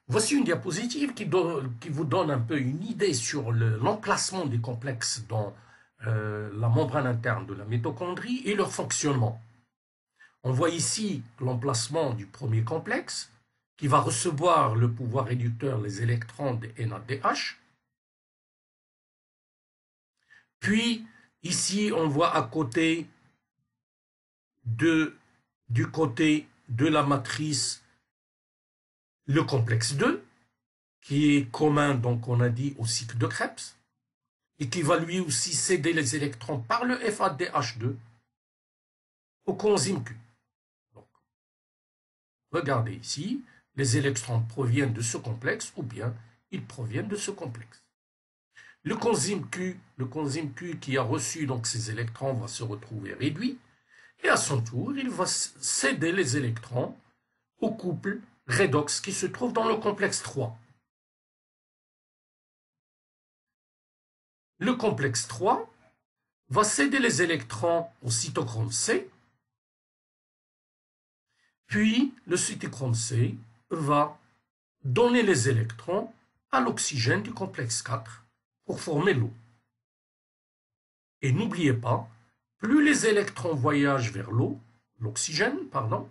Voici une diapositive qui vous donne un peu une idée sur l'emplacement des complexes dans la membrane interne de la mitochondrie et leur fonctionnement. On voit ici l'emplacement du premier complexe qui va recevoir le pouvoir réducteur, les électrons des NADH. Puis, ici, on voit à côté du côté de la matrice le complexe 2, qui est commun, donc on a dit, au cycle de Krebs, et qui va lui aussi céder les électrons par le FADH2 au coenzyme Q. Donc, regardez ici, les électrons proviennent de ce complexe ou bien ils proviennent de ce complexe. Le coenzyme Q qui a reçu donc ces électrons va se retrouver réduit et à son tour, il va céder les électrons au couple redox qui se trouve dans le complexe 3. Le complexe 3 va céder les électrons au cytochrome C, puis le cytochrome C va donner les électrons à l'oxygène du complexe 4 pour former l'eau. Et n'oubliez pas, plus les électrons voyagent vers l'eau, l'oxygène, pardon,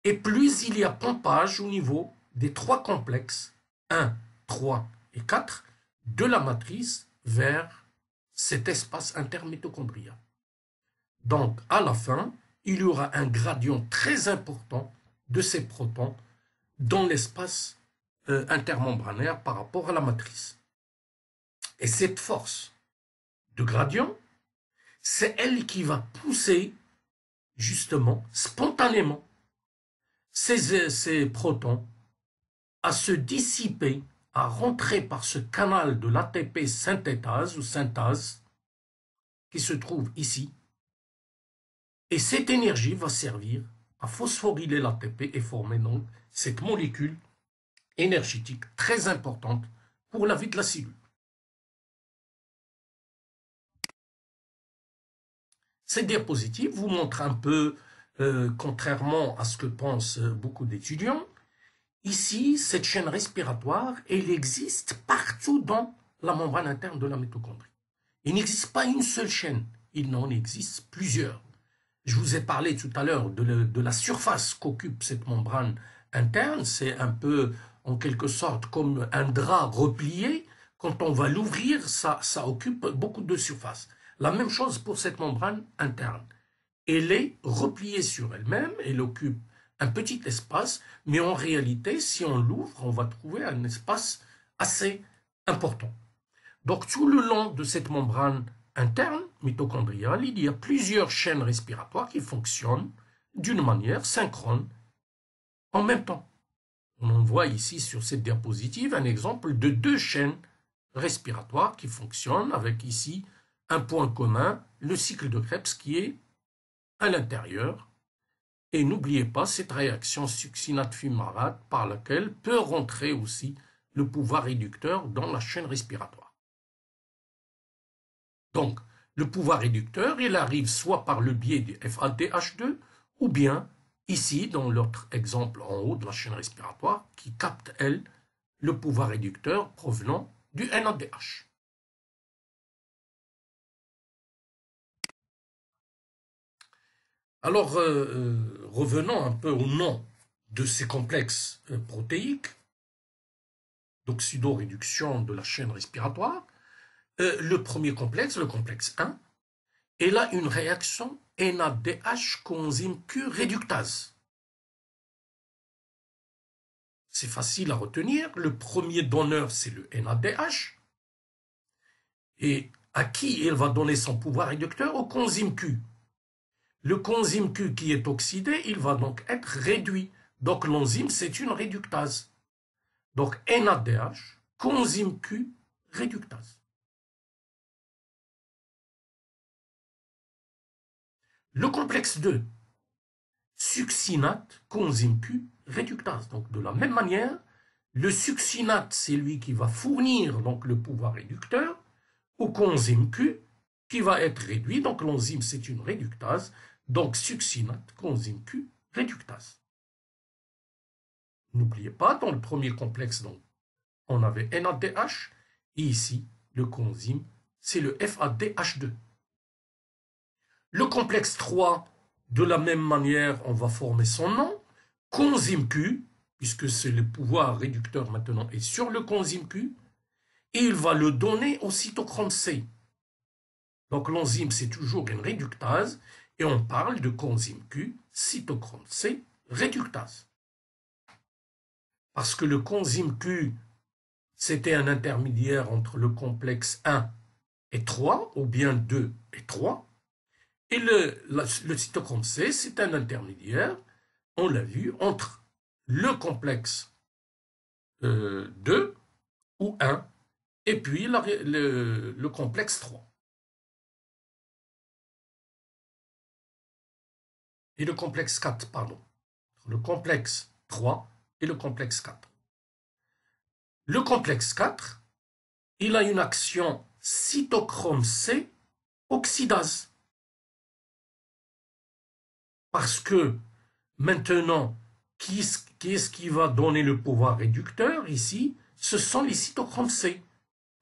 et plus il y a pompage au niveau des trois complexes 1, 3 et 4 de la matrice vers cet espace intermitochondrial. Donc, à la fin, il y aura un gradient très important de ces protons dans l'espace intermembranaire par rapport à la matrice. Et cette force de gradient, c'est elle qui va pousser justement, spontanément, ces protons à se dissiper, à rentrer par ce canal de l'ATP synthétase ou synthase qui se trouve ici. Et cette énergie va servir à phosphoryler l'ATP et former donc cette molécule énergétique très importante pour la vie de la cellule. Cette diapositive vous montre un peu, contrairement à ce que pensent beaucoup d'étudiants, ici, cette chaîne respiratoire, elle existe partout dans la membrane interne de la mitochondrie. Il n'existe pas une seule chaîne, il en existe plusieurs. Je vous ai parlé tout à l'heure de la surface qu'occupe cette membrane interne. C'est un peu, en quelque sorte, comme un drap replié. Quand on va l'ouvrir, ça occupe beaucoup de surface. La même chose pour cette membrane interne. Elle est repliée sur elle-même, elle occupe un petit espace, mais en réalité, si on l'ouvre, on va trouver un espace assez important. Donc, tout le long de cette membrane interne mitochondriale, il y a plusieurs chaînes respiratoires qui fonctionnent d'une manière synchrone en même temps. On voit ici sur cette diapositive un exemple de deux chaînes respiratoires qui fonctionnent avec ici un point commun, le cycle de Krebs qui est à l'intérieur. Et n'oubliez pas cette réaction succinate-fumarate par laquelle peut rentrer aussi le pouvoir réducteur dans la chaîne respiratoire. Donc, le pouvoir réducteur, il arrive soit par le biais du FADH2 ou bien ici, dans l'autre exemple en haut de la chaîne respiratoire, qui capte, elle, le pouvoir réducteur provenant du NADH. Alors, revenons un peu au nom de ces complexes protéiques, d'oxydoréduction de la chaîne respiratoire. Le premier complexe, le complexe 1, il a une réaction NADH coenzyme Q réductase. C'est facile à retenir. Le premier donneur, c'est le NADH. Et à qui il va donner son pouvoir réducteur? Au coenzyme Q. Le coenzyme Q qui est oxydé, il va donc être réduit. Donc l'enzyme, c'est une réductase. Donc NADH, coenzyme Q, réductase. Le complexe 2, succinate, coenzyme Q, réductase. Donc de la même manière, le succinate, c'est lui qui va fournir donc, le pouvoir réducteur au coenzyme Q qui va être réduit. Donc l'enzyme, c'est une réductase. Donc succinate, coenzyme Q, réductase. N'oubliez pas, dans le premier complexe, donc, on avait NADH, et ici, le coenzyme, c'est le FADH2. Le complexe 3, de la même manière, on va former son nom, coenzyme Q, puisque c'est le pouvoir réducteur maintenant est sur le coenzyme Q, et il va le donner au cytochrome C. Donc l'enzyme, c'est toujours une réductase, et on parle de coenzyme Q, cytochrome C, réductase. Parce que le coenzyme Q, c'était un intermédiaire entre le complexe 1 et 3, ou bien 2 et 3, et le cytochrome C, c'est un intermédiaire, on l'a vu, entre le complexe 2 ou 1 et puis le complexe 3. Et le complexe 4, pardon. Le complexe 3 et le complexe 4. Le complexe 4, il a une action cytochrome C oxydase. Parce que maintenant, qui est-ce qui va donner le pouvoir réducteur ici? Ce sont les cytochromes C.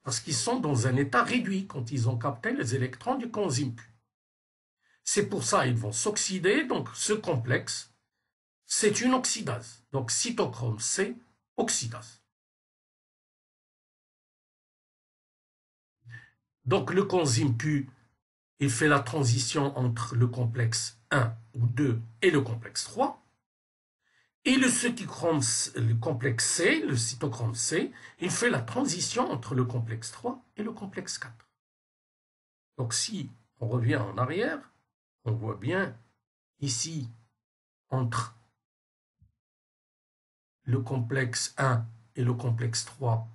Parce qu'ils sont dans un état réduit quand ils ont capté les électrons du coenzyme Q. C'est pour ça qu'ils vont s'oxyder. Donc ce complexe, c'est une oxydase. Donc cytochrome C, oxydase. Donc le coenzyme Q, il fait la transition entre le complexe 1 ou 2 et le complexe 3. Et le complexe C, le cytochrome C, il fait la transition entre le complexe 3 et le complexe 4. Donc si on revient en arrière, on voit bien ici, entre le complexe 1 et le complexe 3,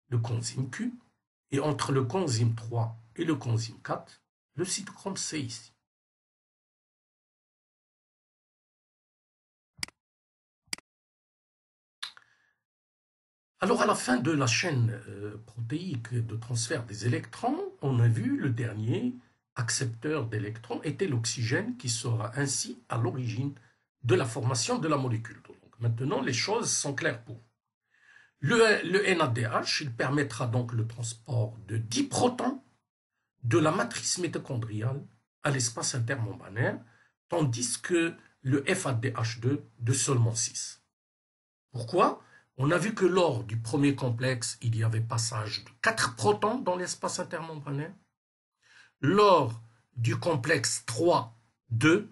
le coenzyme Q, et entre le coenzyme 3 et le coenzyme 4, le cytochrome C ici. Alors à la fin de la chaîne protéique de transfert des électrons, on a vu le dernier accepteur d'électrons était l'oxygène qui sera ainsi à l'origine de la formation de la molécule. Donc maintenant les choses sont claires pour vous. Le NADH, il permettra donc le transport de 10 protons de la matrice mitochondriale à l'espace intermembranaire, tandis que le FADH2 de seulement 6. Pourquoi? On a vu que lors du premier complexe, il y avait passage de 4 protons dans l'espace intermembranaire. Lors du complexe 3, 2.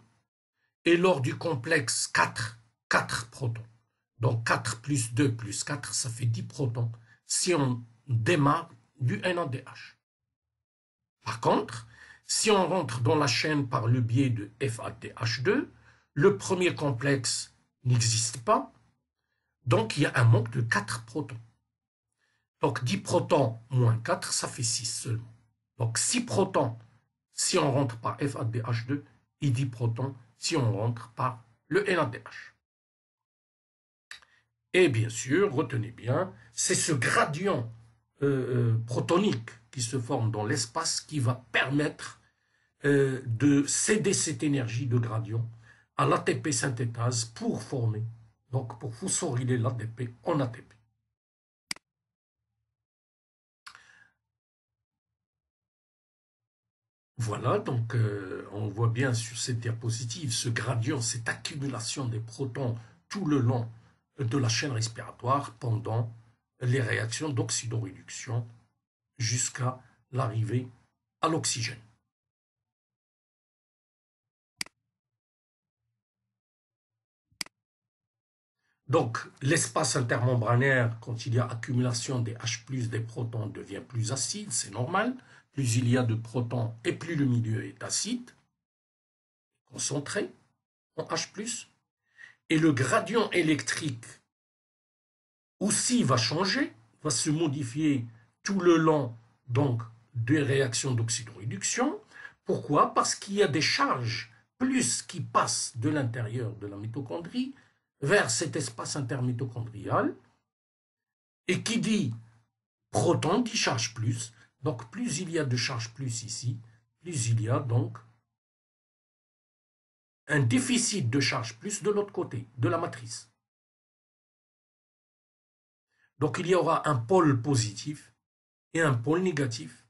Et lors du complexe 4, 4 protons. Donc 4 plus 2 plus 4, ça fait 10 protons si on démarre du NADH. Par contre, si on rentre dans la chaîne par le biais de FADH2, le premier complexe n'existe pas, donc il y a un manque de 4 protons. Donc 10 protons moins 4, ça fait 6 seulement. Donc 6 protons si on rentre par FADH2 et 10 protons si on rentre par le NADH. Et bien sûr, retenez bien, c'est ce gradient protonique qui se forme dans l'espace qui va permettre de céder cette énergie de gradient à l'ATP synthétase pour former, donc pour phosphoryler l'ATP en ATP. Voilà, donc on voit bien sur cette diapositive ce gradient, cette accumulation des protons tout le long de la chaîne respiratoire pendant les réactions d'oxydoréduction jusqu'à l'arrivée à l'oxygène. Donc, l'espace intermembranaire, quand il y a accumulation des H+, des protons, devient plus acide, c'est normal. Plus il y a de protons et plus le milieu est acide, concentré en H+. Et le gradient électrique aussi va changer, va se modifier tout le long donc des réactions d'oxydoréduction. Pourquoi? Parce qu'il y a des charges plus qui passent de l'intérieur de la mitochondrie vers cet espace intermitochondrial. Et qui dit proton dit charge plus. Donc plus il y a de charge plus ici, plus il y a donc un déficit de charge plus de l'autre côté, de la matrice. Donc il y aura un pôle positif et un pôle négatif.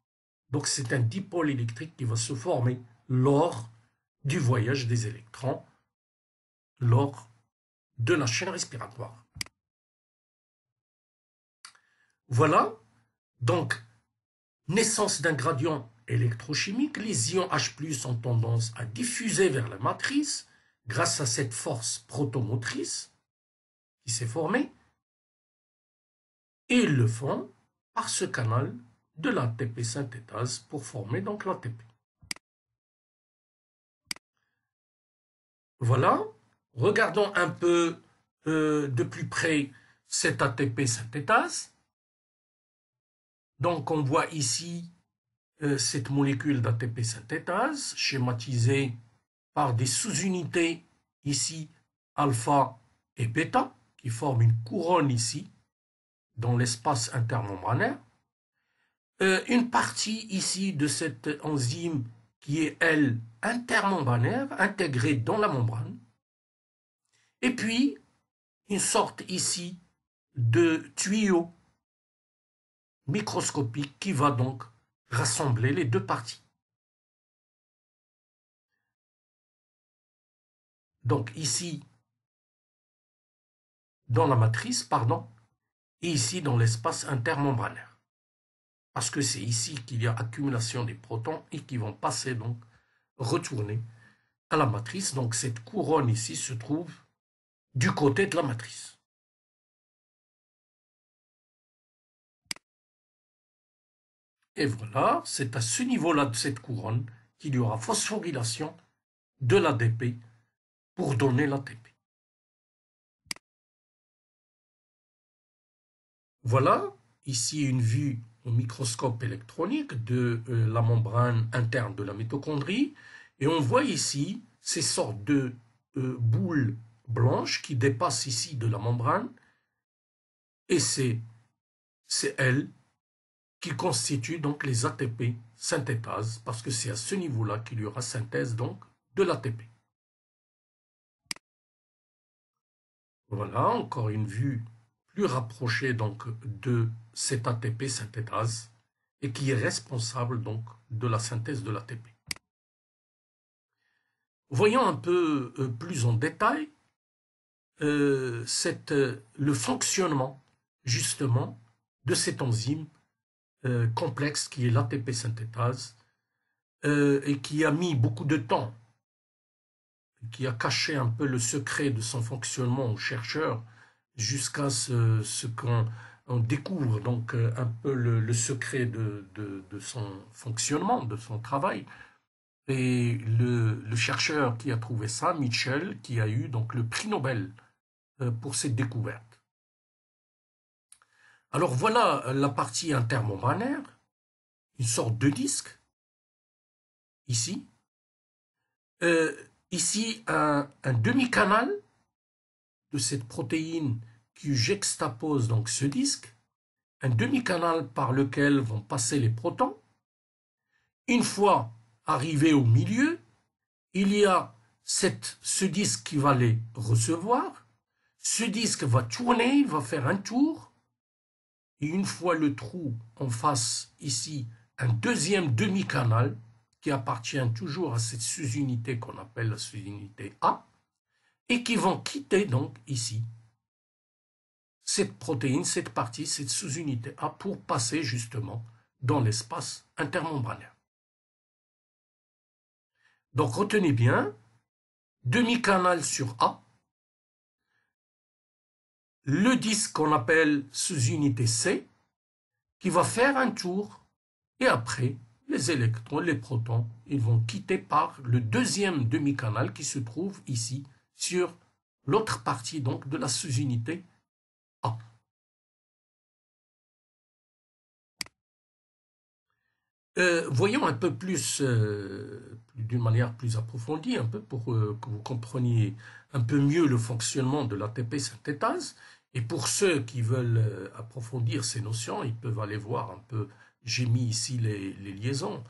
Donc c'est un dipôle électrique qui va se former lors du voyage des électrons, lors de la chaîne respiratoire. Voilà, donc naissance d'un gradient électrochimique, les ions H+ ont tendance à diffuser vers la matrice grâce à cette force protomotrice qui s'est formée, et ils le font par ce canal de l'ATP synthétase pour former donc l'ATP. Voilà, regardons un peu de plus près cette ATP synthétase. Donc on voit ici cette molécule d'ATP synthétase schématisée par des sous-unités ici alpha et bêta qui forment une couronne ici dans l'espace intermembranaire. Une partie ici de cette enzyme qui est, elle, intermembranaire, intégrée dans la membrane. Et puis, une sorte ici de tuyau microscopique qui va donc rassembler les deux parties. Donc ici, dans la matrice, pardon, et ici dans l'espace intermembranaire. Parce que c'est ici qu'il y a accumulation des protons et qui vont passer, donc, retourner à la matrice. Donc cette couronne ici se trouve du côté de la matrice. Et voilà, c'est à ce niveau-là de cette couronne qu'il y aura phosphorylation de l'ADP pour donner l'ATP. Voilà, ici une vue au microscope électronique de la membrane interne de la mitochondrie. Et on voit ici ces sortes de boules blanches qui dépassent ici de la membrane. Et c'est elles qui constituent donc les ATP synthétases, parce que c'est à ce niveau-là qu'il y aura synthèse donc de l'ATP. Voilà, encore une vue plus rapprochée donc de cette ATP synthétase et qui est responsable donc de la synthèse de l'ATP. Voyons un peu plus en détail le fonctionnement justement de cette enzyme complexe qui est l'ATP synthétase et qui a mis beaucoup de temps, qui a caché un peu le secret de son fonctionnement aux chercheurs jusqu'à ce qu'on découvre donc un peu le secret de son fonctionnement, de son travail. Et le chercheur qui a trouvé ça, Mitchell, qui a eu donc le prix Nobel pour cette découverte. Alors voilà la partie intermembranaire, une sorte de disque, ici. Ici, un demi-canal de cette protéine qui juxtapose donc ce disque, un demi-canal par lequel vont passer les protons. Une fois arrivé au milieu, il y a ce disque qui va les recevoir. Ce disque va tourner, il va faire un tour. Et une fois le trou en face, ici, un deuxième demi-canal qui appartient toujours à cette sous-unité qu'on appelle la sous-unité A, et qui vont quitter donc ici cette protéine, cette partie, cette sous-unité A pour passer justement dans l'espace intermembranaire. Donc retenez bien, demi-canal sur A, le disque qu'on appelle sous-unité C, qui va faire un tour, et après, les électrons, les protons, ils vont quitter par le deuxième demi-canal qui se trouve ici, sur l'autre partie donc de la sous-unité A. Voyons un peu plus, d'une manière plus approfondie, un peu pour que vous compreniez un peu mieux le fonctionnement de l'ATP synthétase. Et pour ceux qui veulent approfondir ces notions, ils peuvent aller voir un peu, j'ai mis ici les liaisons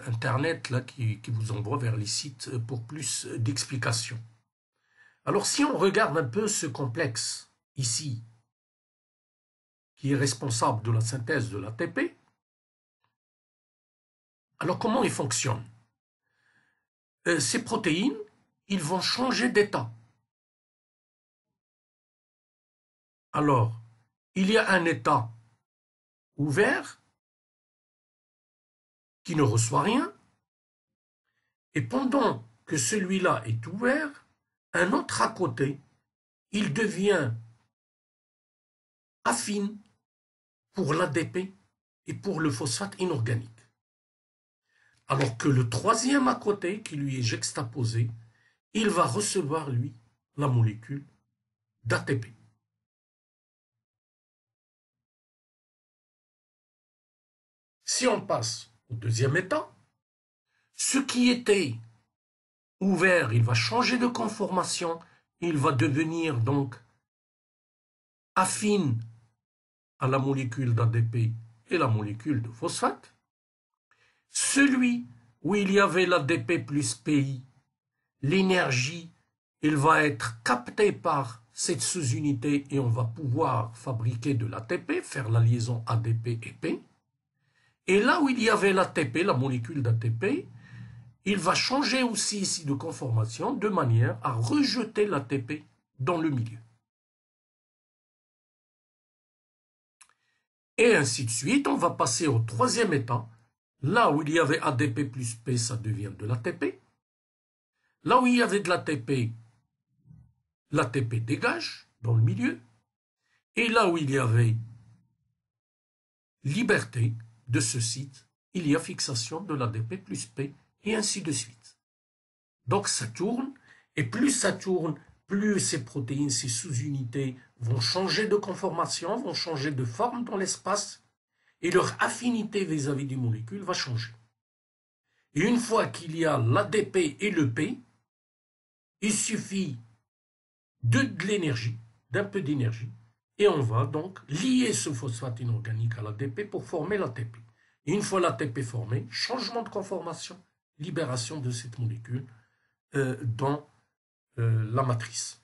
Internet là, qui vous envoie vers les sites pour plus d'explications. Alors si on regarde un peu ce complexe ici, qui est responsable de la synthèse de l'ATP. Alors, comment ils fonctionnent? Ces protéines, ils vont changer d'état. Alors, il y a un état ouvert qui ne reçoit rien, et pendant que celui-là est ouvert, un autre à côté, il devient affine pour l'ADP et pour le phosphate inorganique. Alors que le troisième à côté, qui lui est juxtaposé, il va recevoir, lui, la molécule d'ATP. Si on passe au deuxième état, ce qui était ouvert, il va changer de conformation, il va devenir donc affine à la molécule d'ADP et la molécule de phosphate. Celui où il y avait l'ADP plus PI, l'énergie, elle va être captée par cette sous-unité et on va pouvoir fabriquer de l'ATP, faire la liaison ADP et P. Et là où il y avait l'ATP, la molécule d'ATP, il va changer aussi ici de conformation de manière à rejeter l'ATP dans le milieu. Et ainsi de suite, on va passer au troisième état. Là où il y avait ADP plus P, ça devient de l'ATP. Là où il y avait de l'ATP, l'ATP dégage dans le milieu. Et là où il y avait liberté de ce site, il y a fixation de l'ADP plus P, et ainsi de suite. Donc ça tourne, et plus ça tourne, plus ces protéines, ces sous-unités vont changer de conformation, vont changer de forme dans l'espace, et leur affinité vis-à-vis des molécules va changer. Et une fois qu'il y a l'ADP et le P, il suffit de l'énergie, d'un peu d'énergie, et on va donc lier ce phosphate inorganique à l'ADP pour former l'ATP. Et une fois l'ATP formé, changement de conformation, libération de cette molécule dans la matrice.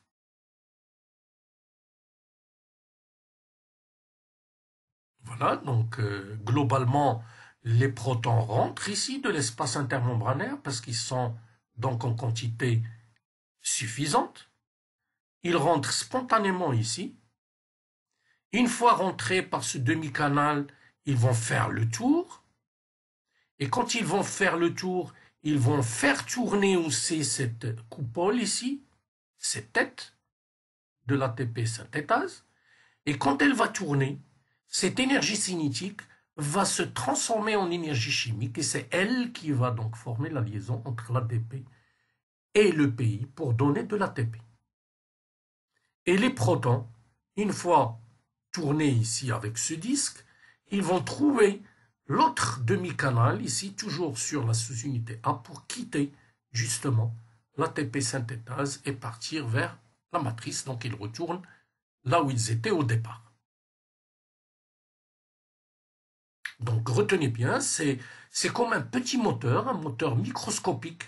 Voilà, donc globalement, les protons rentrent ici de l'espace intermembranaire parce qu'ils sont donc en quantité suffisante. Ils rentrent spontanément ici. Une fois rentrés par ce demi-canal, ils vont faire le tour. Et quand ils vont faire le tour, ils vont faire tourner aussi cette coupole ici, cette tête de l'ATP synthétase. Et quand elle va tourner, cette énergie cinétique va se transformer en énergie chimique et c'est elle qui va donc former la liaison entre l'ADP et le PI pour donner de l'ATP. Et les protons, une fois tournés ici avec ce disque, ils vont trouver l'autre demi-canal ici, toujours sur la sous-unité A, pour quitter justement l'ATP synthétase et partir vers la matrice. Donc ils retournent là où ils étaient au départ. Donc retenez bien, c'est comme un petit moteur, un moteur microscopique,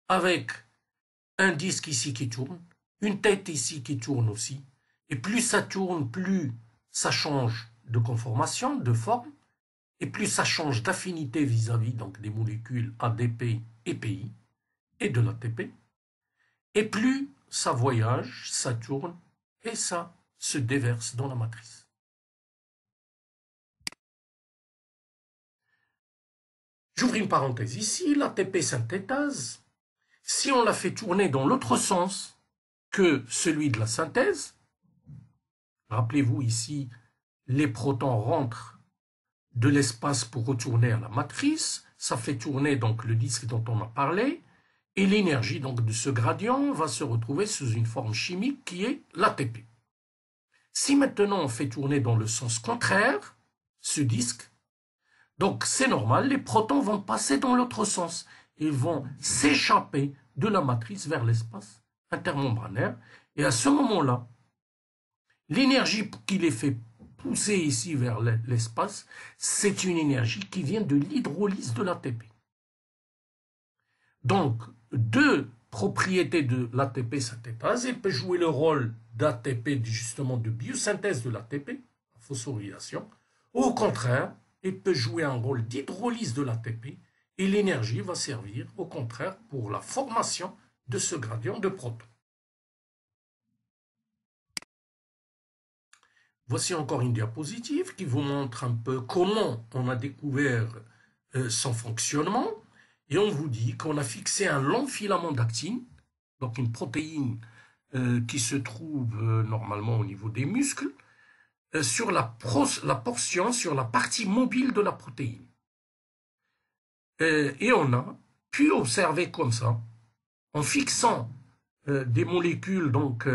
avec un disque ici qui tourne, une tête ici qui tourne aussi, et plus ça tourne, plus ça change de conformation, de forme, et plus ça change d'affinité vis-à-vis donc des molécules ADP et PI, et de l'ATP, et plus ça voyage, ça tourne, et ça se déverse dans la matrice. J'ouvre une parenthèse ici, l'ATP synthétase, si on la fait tourner dans l'autre sens que celui de la synthèse, rappelez-vous ici, les protons rentrent de l'espace pour retourner à la matrice, ça fait tourner donc le disque dont on a parlé, et l'énergie donc de ce gradient va se retrouver sous une forme chimique qui est l'ATP. Si maintenant on fait tourner dans le sens contraire, ce disque, donc c'est normal, les protons vont passer dans l'autre sens. Ils vont s'échapper de la matrice vers l'espace intermembranaire. Et à ce moment-là, l'énergie qui les fait pousser ici vers l'espace, c'est une énergie qui vient de l'hydrolyse de l'ATP. Donc, deux propriétés de l'ATP synthétase. Il peut jouer le rôle d'ATP, justement de biosynthèse de l'ATP, phosphorylation. Au contraire, il peut jouer un rôle d'hydrolyse de l'ATP et l'énergie va servir au contraire pour la formation de ce gradient de protons. Voici encore une diapositive qui vous montre un peu comment on a découvert son fonctionnement. Et on vous dit qu'on a fixé un long filament d'actine, donc une protéine qui se trouve normalement au niveau des muscles, sur la portion, sur la partie mobile de la protéine. Et on a pu observer comme ça, en fixant des molécules donc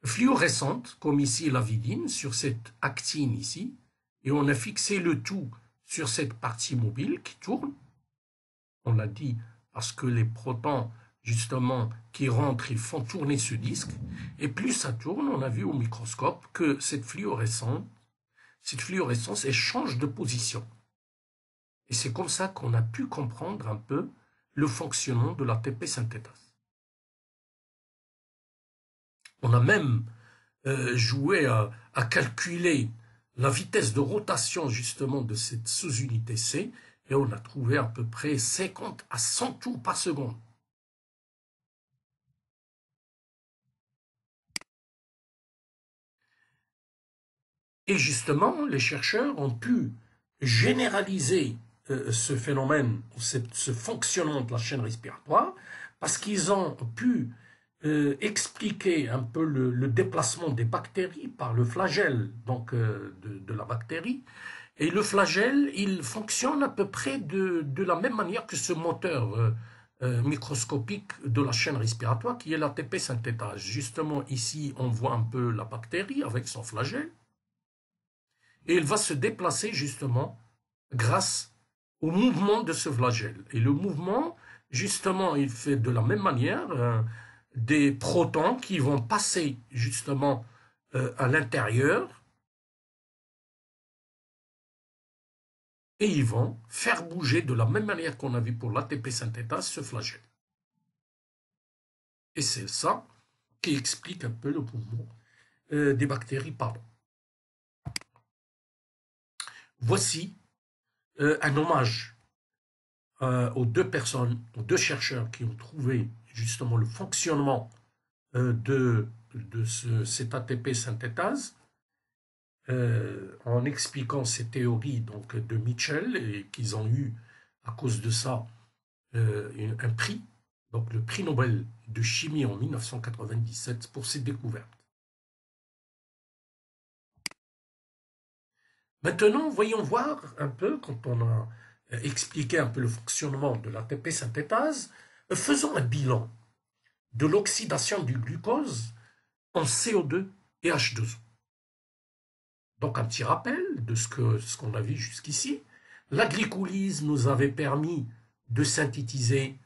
fluorescentes, comme ici la vidine, sur cette actine ici, et on a fixé le tout sur cette partie mobile qui tourne. On l'a dit parce que les protons, justement, qui rentrent, ils font tourner ce disque, et plus ça tourne, on a vu au microscope que cette fluorescence, elle change de position. Et c'est comme ça qu'on a pu comprendre un peu le fonctionnement de l'ATP synthétase. On a même joué à calculer la vitesse de rotation justement de cette sous-unité C, et on a trouvé à peu près 50 à 100 tours par seconde. Et justement, les chercheurs ont pu généraliser ce phénomène, ce fonctionnement de la chaîne respiratoire, parce qu'ils ont pu expliquer un peu le déplacement des bactéries par le flagelle donc, de la bactérie. Et le flagelle, il fonctionne à peu près de la même manière que ce moteur microscopique de la chaîne respiratoire qui est l'ATP synthétase. Justement, ici, on voit un peu la bactérie avec son flagelle. Et il va se déplacer justement grâce au mouvement de ce flagelle. Et le mouvement, justement, il fait de la même manière des protons qui vont passer justement à l'intérieur et ils vont faire bouger de la même manière qu'on a vu pour l'ATP synthétase ce flagelle. Et c'est ça qui explique un peu le mouvement des bactéries. Pardon. Voici un hommage aux deux personnes, aux deux chercheurs qui ont trouvé justement le fonctionnement de cet ATP synthétase en expliquant ces théories donc, de Mitchell et qu'ils ont eu à cause de ça un prix, donc le prix Nobel de chimie en 1997 pour ces découvertes. Maintenant, voyons voir un peu, quand on a expliqué un peu le fonctionnement de l'ATP synthétase, faisons un bilan de l'oxydation du glucose en CO2 et H2O. Donc un petit rappel de ce qu'on a vu jusqu'ici. La glycolyse nous avait permis de synthétiser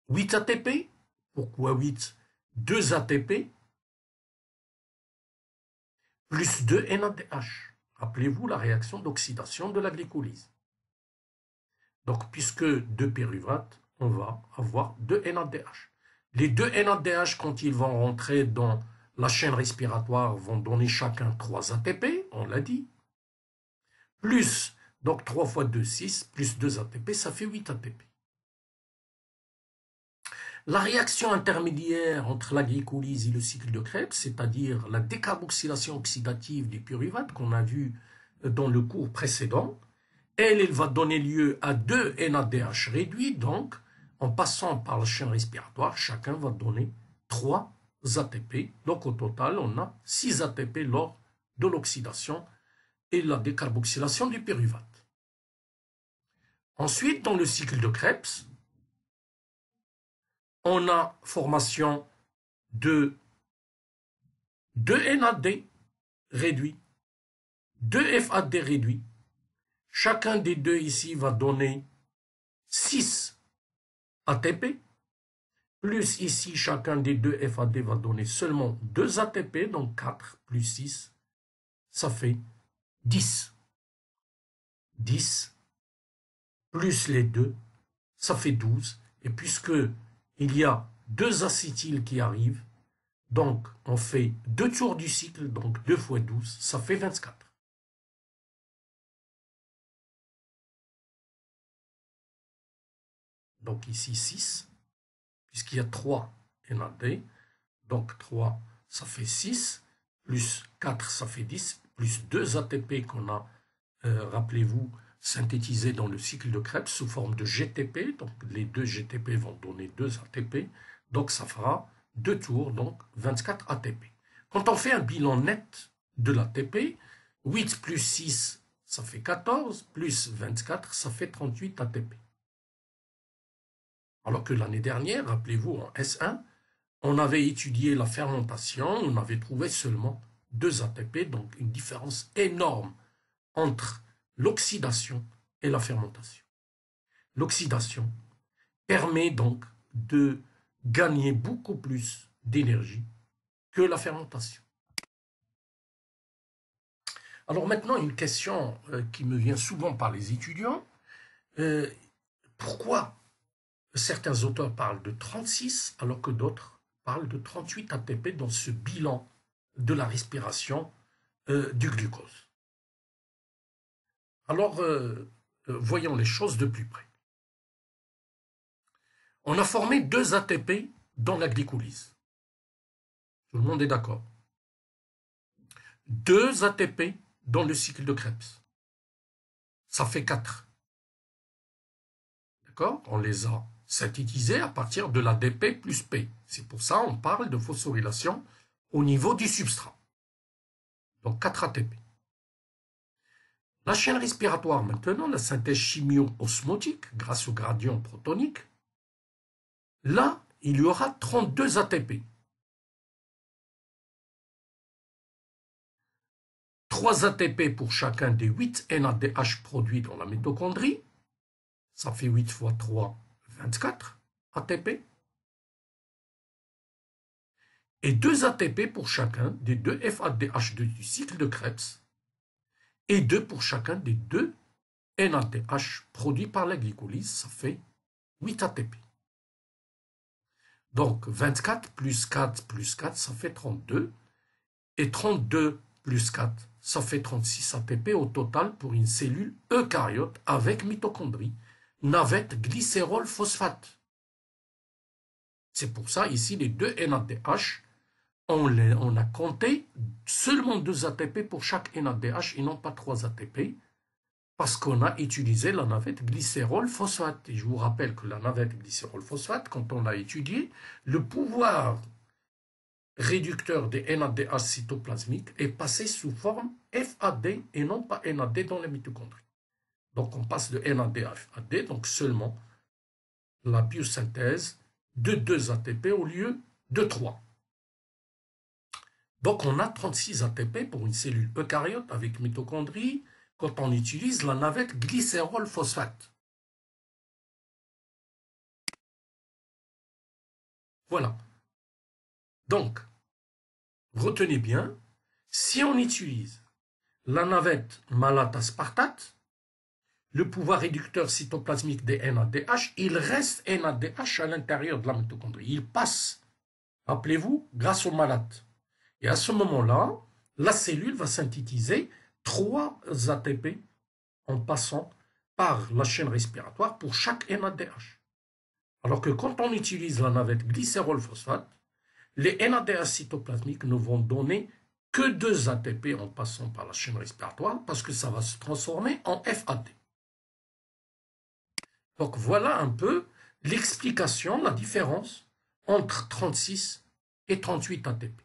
8 ATP. Pourquoi 8? 2 ATP plus 2 NADH. Rappelez-vous la réaction d'oxydation de la glycolyse. Donc, puisque 2 pyruvate, on va avoir 2 NADH. Les 2 NADH, quand ils vont rentrer dans la chaîne respiratoire, vont donner chacun 3 ATP, on l'a dit. Plus, donc 3 fois 2, 6, plus 2 ATP, ça fait 8 ATP. La réaction intermédiaire entre la glycolyse et le cycle de Krebs, c'est-à-dire la décarboxylation oxydative du pyruvate qu'on a vu dans le cours précédent, elle va donner lieu à 2 NADH réduits, donc en passant par la chaîne respiratoire, chacun va donner 3 ATP. Donc au total, on a 6 ATP lors de l'oxydation et la décarboxylation du pyruvate. Ensuite, dans le cycle de Krebs, on a formation de 2 NAD réduits, 2 FAD réduits. Chacun des deux ici va donner 6 ATP, plus ici chacun des deux FAD va donner seulement 2 ATP, donc 4 plus 6, ça fait 10. 10 plus les deux, ça fait 12. Et puisque il y a 2 acétyles qui arrivent, donc on fait 2 tours du cycle, donc 2 fois 12, ça fait 24. Donc ici 6, puisqu'il y a 3 NAD, donc 3, ça fait 6, plus 4, ça fait 10, plus 2 ATP qu'on a, rappelez-vous, synthétisés dans le cycle de Krebs sous forme de GTP, donc les 2 GTP vont donner 2 ATP, donc ça fera 2 tours, donc 24 ATP. Quand on fait un bilan net de l'ATP, 8 plus 6, ça fait 14, plus 24, ça fait 38 ATP. Alors que l'année dernière, rappelez-vous, en S1, on avait étudié la fermentation, on avait trouvé seulement 2 ATP, donc une différence énorme entre l'oxydation et la fermentation. L'oxydation permet donc de gagner beaucoup plus d'énergie que la fermentation. Alors maintenant, une question qui me vient souvent par les étudiants. Pourquoi certains auteurs parlent de 36 alors que d'autres parlent de 38 ATP dans ce bilan de la respiration du glucose? Alors, voyons les choses de plus près. On a formé 2 ATP dans la glycolyse. Tout le monde est d'accord. 2 ATP dans le cycle de Krebs. Ça fait 4. D'accord? On les a synthétisés à partir de l'ADP plus P. C'est pour ça qu'on parle de phosphorylation au niveau du substrat. Donc 4 ATP. La chaîne respiratoire maintenant, la synthèse chimio-osmotique, grâce au gradient protonique, là, il y aura 32 ATP. 3 ATP pour chacun des 8 NADH produits dans la mitochondrie. Ça fait 8 fois 3, 24 ATP. Et 2 ATP pour chacun des 2 FADH2 du cycle de Krebs. Et 2 pour chacun des 2 NADH produits par la glycolyse. Ça fait 8 ATP. Donc 24 plus 4 plus 4, ça fait 32. Et 32 plus 4, ça fait 36 ATP au total pour une cellule eucaryote avec mitochondrie, navette glycérol phosphate. C'est pour ça, ici, les 2 NADH, on a compté seulement 2 ATP pour chaque NADH et non pas 3 ATP, parce qu'on a utilisé la navette glycérol phosphate. Et je vous rappelle que la navette glycérol phosphate, quand on l'a étudiée, le pouvoir réducteur des NADH cytoplasmiques est passé sous forme FAD et non pas NAD dans les mitochondries. Donc on passe de NAD à FAD, donc seulement la biosynthèse de 2 ATP au lieu de 3. Donc on a 36 ATP pour une cellule eucaryote avec mitochondrie quand on utilise la navette glycérol phosphate. Voilà. Donc, retenez bien, si on utilise la navette malate-aspartate, le pouvoir réducteur cytoplasmique des NADH, il reste NADH à l'intérieur de la mitochondrie. Il passe, rappelez-vous, grâce au malate. Et à ce moment-là, la cellule va synthétiser 3 ATP en passant par la chaîne respiratoire pour chaque NADH. Alors que quand on utilise la navette glycérol phosphate, les NADH cytoplasmiques ne vont donner que 2 ATP en passant par la chaîne respiratoire parce que ça va se transformer en FAD. Donc voilà un peu l'explication, la différence entre 36 et 38 ATP.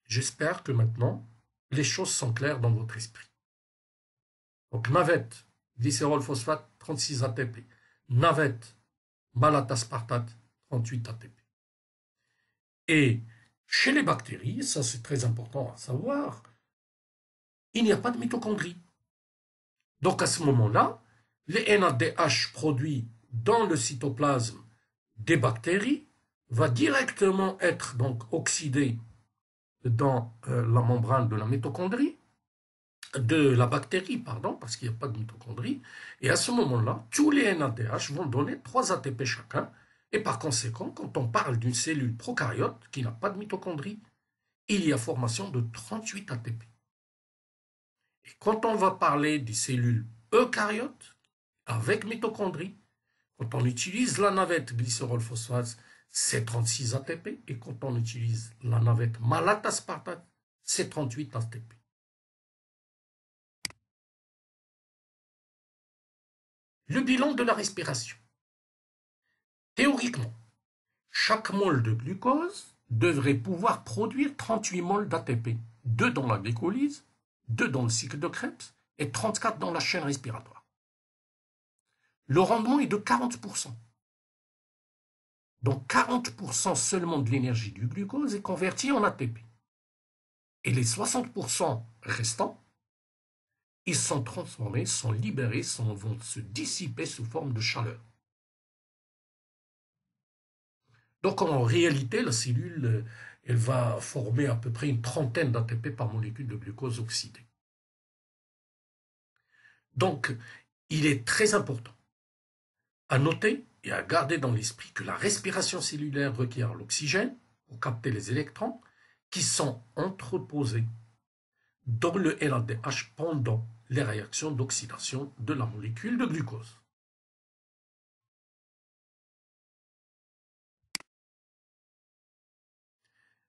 J'espère que maintenant, les choses sont claires dans votre esprit. Donc navette, glycérol phosphate, 36 ATP. Navette, malate aspartate, 38 ATP. Et chez les bactéries, ça c'est très important à savoir, il n'y a pas de mitochondrie. Donc à ce moment-là, les NADH produits dans le cytoplasme des bactéries va directement être donc oxydé dans la membrane de la mitochondrie de la bactérie, pardon, parce qu'il n'y a pas de mitochondrie. Et à ce moment-là, tous les NADH vont donner 3 ATP chacun. Et par conséquent, quand on parle d'une cellule prokaryote qui n'a pas de mitochondrie, il y a formation de 38 ATP. Et quand on va parler des cellules eucaryotes avec mitochondrie, quand on utilise la navette glycérol-phosphate, c'est 36 ATP. Et quand on utilise la navette malate-aspartate, c'est 38 ATP. Le bilan de la respiration. Théoriquement, chaque mole de glucose devrait pouvoir produire 38 moles d'ATP, 2 dans la glycolyse, 2 dans le cycle de Krebs et 34 dans la chaîne respiratoire. Le rendement est de 40%. Donc 40% seulement de l'énergie du glucose est convertie en ATP. Et les 60% restants, ils sont transformés, sont libérés, vont se dissiper sous forme de chaleur. Donc en réalité, la cellule, elle va former à peu près une trentaine d'ATP par molécule de glucose oxydée. Donc, il est très important à noter et à garder dans l'esprit que la respiration cellulaire requiert l'oxygène pour capter les électrons qui sont entreposés dans le NADH pendant les réactions d'oxydation de la molécule de glucose.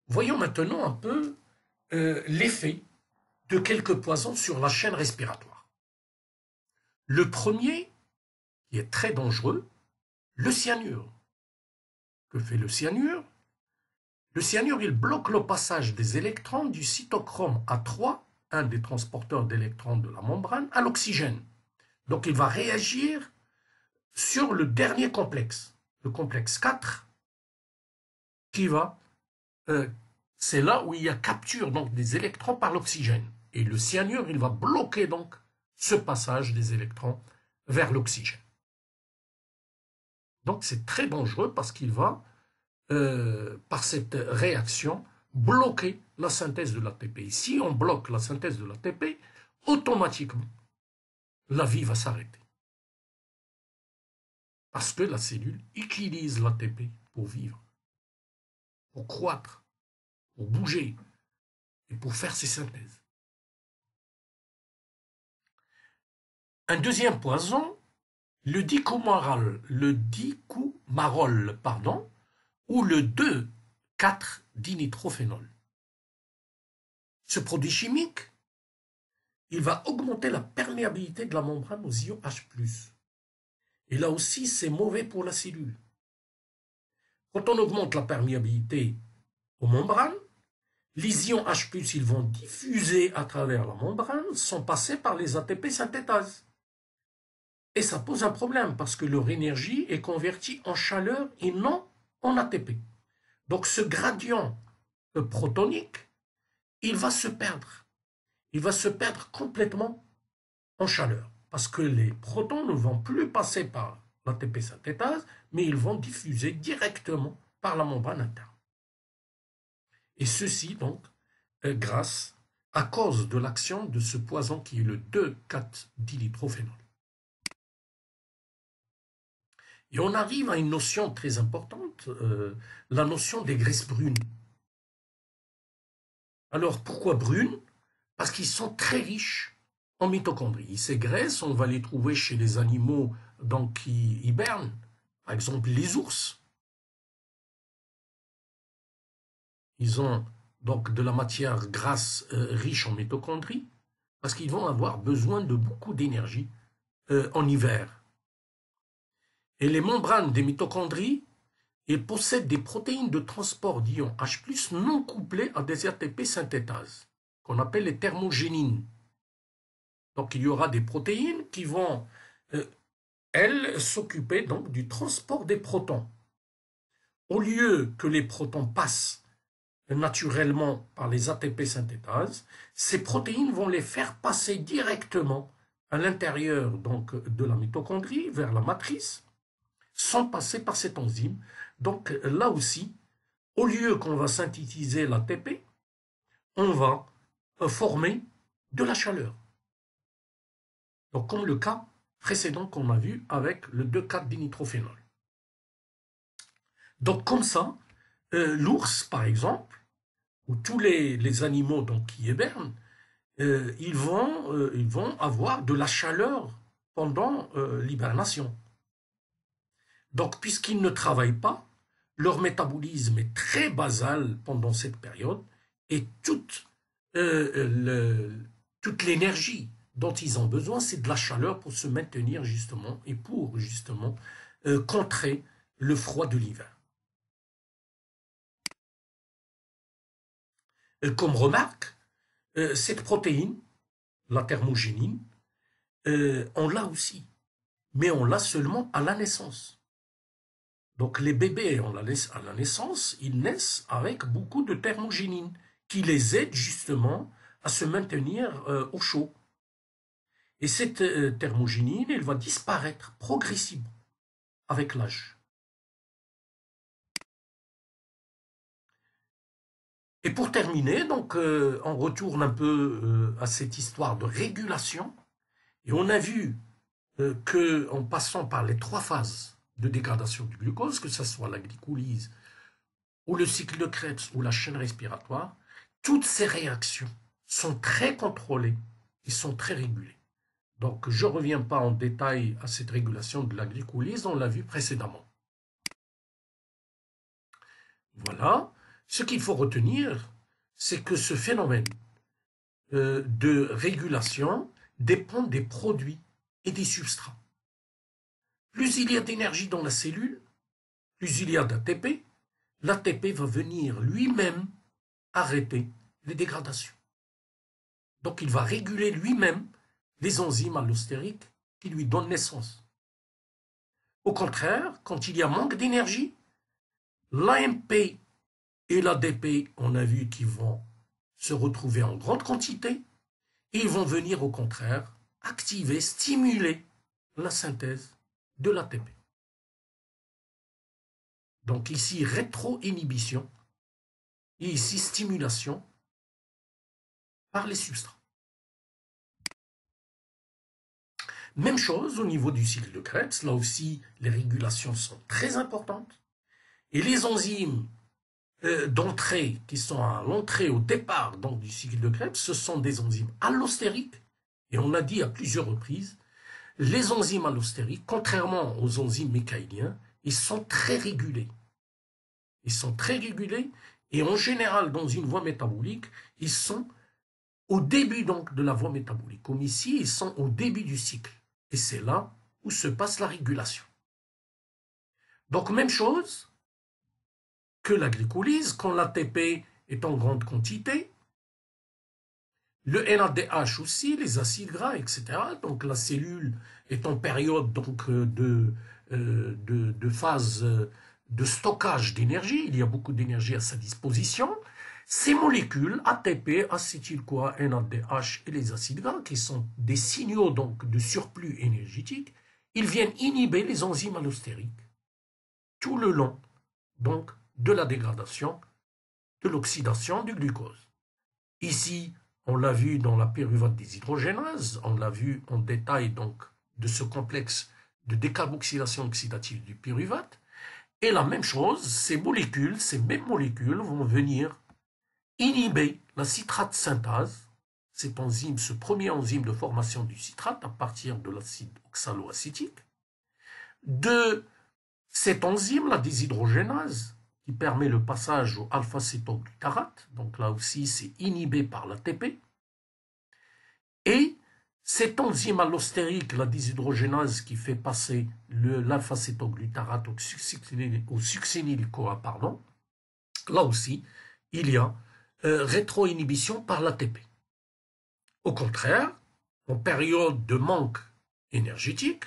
Voyons maintenant un peu l'effet de quelques poisons sur la chaîne respiratoire. Le premier, qui est très dangereux, le cyanure. Que fait le cyanure? Le cyanure, il bloque le passage des électrons du cytochrome A3, un des transporteurs d'électrons de la membrane, à l'oxygène. Donc il va réagir sur le dernier complexe, le complexe 4, qui va, c'est là où il y a capture donc, des électrons par l'oxygène. Et le cyanure, il va bloquer donc ce passage des électrons vers l'oxygène. Donc c'est très dangereux parce qu'il va, par cette réaction, bloquer la synthèse de l'ATP. Et si on bloque la synthèse de l'ATP, automatiquement, la vie va s'arrêter. Parce que la cellule utilise l'ATP pour vivre, pour croître, pour bouger et pour faire ses synthèses. Un deuxième poison, le dicumarol, ou le 2,4-dinitrophénol. Ce produit chimique, il va augmenter la perméabilité de la membrane aux ions H+. Et là aussi, c'est mauvais pour la cellule. Quand on augmente la perméabilité aux membranes, les ions H+, ils vont diffuser à travers la membrane sans passer par les ATP synthétases. Et ça pose un problème parce que leur énergie est convertie en chaleur et non en ATP. Donc ce gradient protonique, il va se perdre. Il va se perdre complètement en chaleur parce que les protons ne vont plus passer par l'ATP synthétase, mais ils vont diffuser directement par la membrane interne. Et ceci donc grâce à cause de l'action de ce poison qui est le 2,4-dinitrophénol. Et on arrive à une notion très importante, la notion des graisses brunes. Alors pourquoi brunes? Parce qu'ils sont très riches en mitochondries. Ces graisses, on va les trouver chez les animaux donc, qui hibernent, par exemple les ours. Ils ont donc de la matière grasse riche en mitochondries parce qu'ils vont avoir besoin de beaucoup d'énergie en hiver. Et les membranes des mitochondries, elles possèdent des protéines de transport d'ions H+, non couplées à des ATP synthétases, qu'on appelle les thermogénines. Donc il y aura des protéines qui vont, elles, s'occuper donc du transport des protons. Au lieu que les protons passent naturellement par les ATP synthétases, ces protéines vont les faire passer directement à l'intérieur donc de la mitochondrie, vers la matrice, sans passer par cette enzyme. Donc là aussi, au lieu qu'on va synthétiser l'ATP, on va former de la chaleur. Donc, comme le cas précédent qu'on a vu avec le 2,4-dinitrophénol. Donc, comme ça, l'ours, par exemple, ou tous les animaux donc, qui hibernent, ils vont avoir de la chaleur pendant l'hibernation. Donc, puisqu'ils ne travaillent pas, leur métabolisme est très basal pendant cette période et toute l'énergie dont ils ont besoin, c'est de la chaleur pour se maintenir justement et pour justement contrer le froid de l'hiver. Comme remarque, cette protéine, la thermogénine, on l'a aussi, mais on l'a seulement à la naissance. Donc les bébés à la naissance, ils naissent avec beaucoup de thermogénine qui les aide justement à se maintenir au chaud. Et cette thermogénine, elle va disparaître progressivement avec l'âge. Et pour terminer, donc, on retourne un peu à cette histoire de régulation. Et on a vu qu'en passant par les 3 phases de dégradation du glucose, que ce soit la glycolyse, ou le cycle de Krebs, ou la chaîne respiratoire, toutes ces réactions sont très contrôlées et sont très régulées. Donc, je ne reviens pas en détail à cette régulation de la glycolyse, on l'a vu précédemment. Voilà. Ce qu'il faut retenir, c'est que ce phénomène de régulation dépend des produits et des substrats. Plus il y a d'énergie dans la cellule, plus il y a d'ATP, l'ATP va venir lui-même arrêter les dégradations. Donc il va réguler lui-même les enzymes allostériques qui lui donnent naissance. Au contraire, quand il y a manque d'énergie, l'AMP et l'ADP, on a vu qu'ils vont se retrouver en grande quantité et ils vont venir au contraire activer, stimuler la synthèse de l'ATP. Donc ici, rétro-inhibition et ici, stimulation par les substrats. Même chose au niveau du cycle de Krebs, là aussi, les régulations sont très importantes et les enzymes d'entrée qui sont à l'entrée, au départ donc, du cycle de Krebs, ce sont des enzymes allostériques et on l'a dit à plusieurs reprises, les enzymes allostériques, contrairement aux enzymes mécaïliens, ils sont très régulés. Ils sont très régulés et en général, dans une voie métabolique, ils sont au début donc de la voie métabolique. Comme ici, ils sont au début du cycle. Et c'est là où se passe la régulation. Donc, même chose que la glycolyse, quand l'ATP est en grande quantité, le NADH aussi, les acides gras, etc. Donc, la cellule est en période donc, de phase de stockage d'énergie. Il y a beaucoup d'énergie à sa disposition. Ces molécules, ATP, acétyl-CoA, NADH et les acides gras, qui sont des signaux donc, de surplus énergétique, ils viennent inhiber les enzymes allostériques tout le long donc, de la dégradation, de l'oxydation du glucose. Ici, on l'a vu dans la pyruvate déshydrogénase, on l'a vu en détail donc de ce complexe de décarboxylation oxydative du pyruvate. Et la même chose, ces mêmes molécules vont venir inhiber la citrate synthase, cette enzyme, ce premier enzyme de formation du citrate à partir de l'acide oxaloacétique, de cette enzyme, la déshydrogénase, qui permet le passage au alpha-cétoglutarate, donc là aussi c'est inhibé par l'ATP, et cette enzyme allostérique, la déshydrogénase, qui fait passer l'alpha-cétoglutarate au succinyl-CoA, là aussi il y a rétro-inhibition par l'ATP. Au contraire, en période de manque énergétique,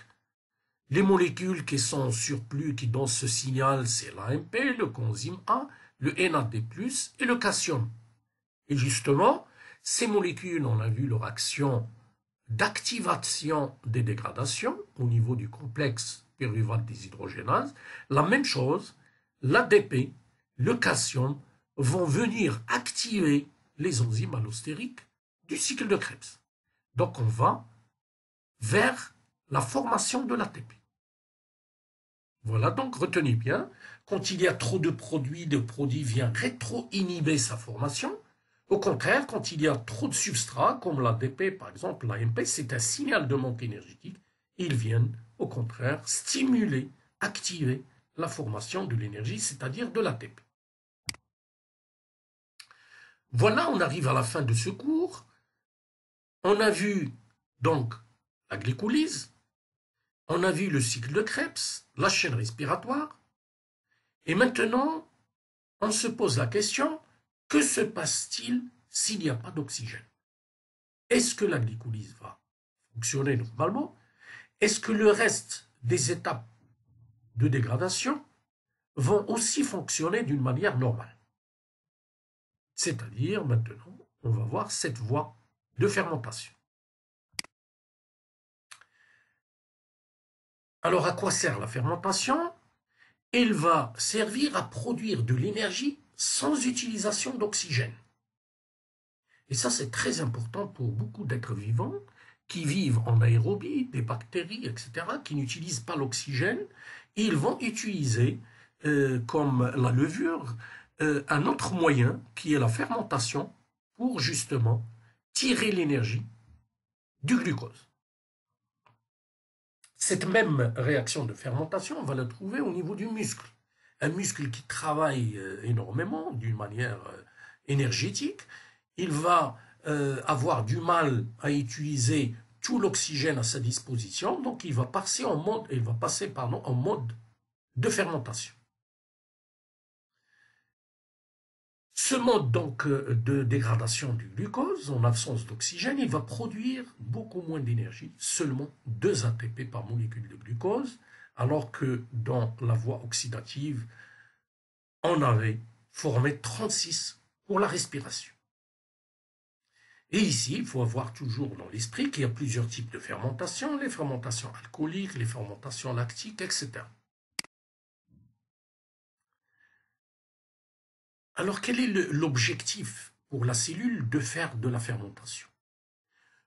les molécules qui sont en surplus, qui donnent ce signal, c'est l'AMP, le coenzyme A, le NAD+, et le calcium. Et justement, ces molécules, on a vu leur action d'activation des dégradations au niveau du complexe pyruvate déshydrogénase. La même chose, l'ADP, le calcium, vont venir activer les enzymes allostériques du cycle de Krebs. Donc on va vers la formation de l'ATP. Voilà, donc retenez bien, quand il y a trop de produits, le produit vient rétro-inhiber sa formation. Au contraire, quand il y a trop de substrats, comme l'ADP par exemple, l'AMP, c'est un signal de manque énergétique. Ils viennent, au contraire, stimuler, activer la formation de l'énergie, c'est-à-dire de l'ATP. Voilà, on arrive à la fin de ce cours. On a vu donc la glycolyse, on a vu le cycle de Krebs, la chaîne respiratoire, et maintenant, on se pose la question, que se passe-t-il s'il n'y a pas d'oxygène? Est-ce que la glycolyse va fonctionner normalement? Est-ce que le reste des étapes de dégradation vont aussi fonctionner d'une manière normale? C'est-à-dire, maintenant, on va voir cette voie de fermentation. Alors, à quoi sert la fermentation? Elle va servir à produire de l'énergie sans utilisation d'oxygène. Et ça, c'est très important pour beaucoup d'êtres vivants qui vivent en aérobie, des bactéries, etc., qui n'utilisent pas l'oxygène. Ils vont utiliser, comme la levure, un autre moyen qui est la fermentation pour justement tirer l'énergie du glucose. Cette même réaction de fermentation, on va la trouver au niveau du muscle. Un muscle qui travaille énormément d'une manière énergétique, il va avoir du mal à utiliser tout l'oxygène à sa disposition, donc il va passer en mode de fermentation. Ce mode donc de dégradation du glucose, en absence d'oxygène, il va produire beaucoup moins d'énergie, seulement 2 ATP par molécule de glucose, alors que dans la voie oxydative, on avait formé 36 pour la respiration. Et ici, il faut avoir toujours dans l'esprit qu'il y a plusieurs types de fermentation, les fermentations alcooliques, les fermentations lactiques, etc. Alors, quel est l'objectif pour la cellule de faire de la fermentation?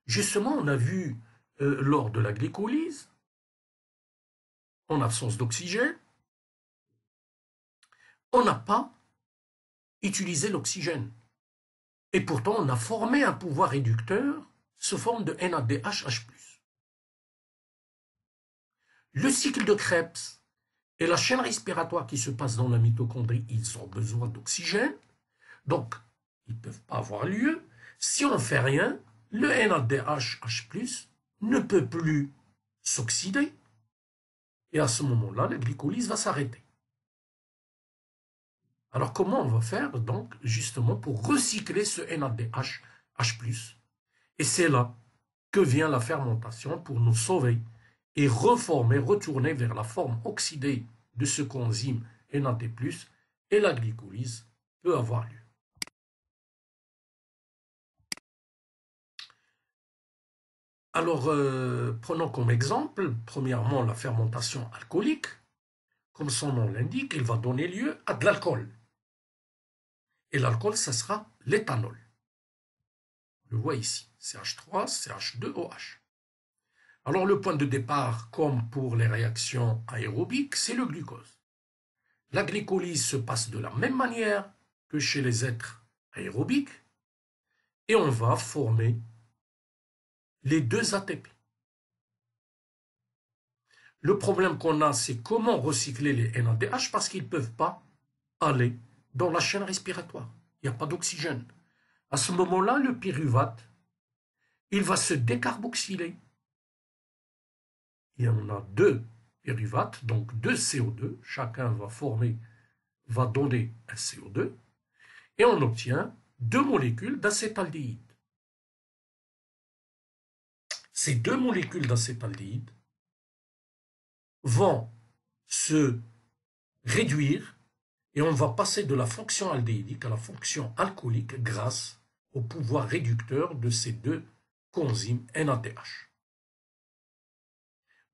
Justement, on a vu lors de la glycolyse, en absence d'oxygène, on n'a pas utilisé l'oxygène. Et pourtant, on a formé un pouvoir réducteur sous forme de NADH+. Le cycle de Krebs et la chaîne respiratoire qui se passe dans la mitochondrie, ils ont besoin d'oxygène. Donc, ils ne peuvent pas avoir lieu. Si on ne fait rien, le NADH+, ne peut plus s'oxyder. Et à ce moment-là, la glycolyse va s'arrêter. Alors, comment on va faire, donc, justement, pour recycler ce NADH+. Et c'est là que vient la fermentation pour nous sauver et reformer, retourner vers la forme oxydée de ce coenzyme NAD+, et la glycolyse peut avoir lieu. Alors, prenons comme exemple, premièrement, la fermentation alcoolique. Comme son nom l'indique, elle va donner lieu à de l'alcool. Et l'alcool, ça sera l'éthanol. On le voit ici, CH3, CH2OH. Alors, le point de départ, comme pour les réactions aérobiques, c'est le glucose. La glycolyse se passe de la même manière que chez les êtres aérobiques et on va former les 2 ATP. Le problème qu'on a, c'est comment recycler les NADH parce qu'ils ne peuvent pas aller dans la chaîne respiratoire. Il n'y a pas d'oxygène. À ce moment-là, le pyruvate, il va se décarboxyler. Et on a 2 pyruvates, donc 2 CO2. Chacun va donner un CO2. Et on obtient 2 molécules d'acétaldéhyde. Ces 2 molécules d'acétaldéhyde vont se réduire et on va passer de la fonction aldéhydique à la fonction alcoolique grâce au pouvoir réducteur de ces 2 coenzymes NADH.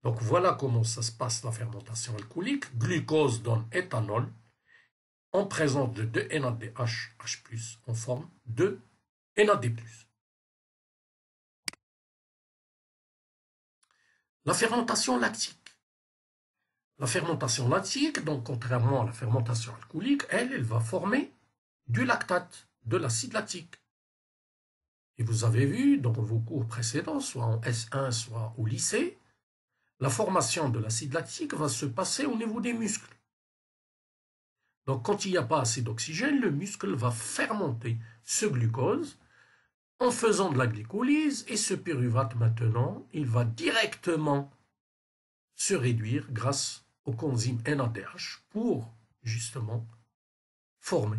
Donc voilà comment ça se passe la fermentation alcoolique. Glucose donne éthanol. En présence de 2 NADH+, on forme 2 NAD+. La fermentation lactique. La fermentation lactique, donc contrairement à la fermentation alcoolique, elle va former du lactate, de l'acide lactique. Et vous avez vu dans vos cours précédents, soit en S1, soit au lycée, la formation de l'acide lactique va se passer au niveau des muscles. Donc quand il n'y a pas assez d'oxygène, le muscle va fermenter ce glucose en faisant de la glycolyse, et ce pyruvate maintenant, il va directement se réduire grâce au coenzyme NADH pour justement former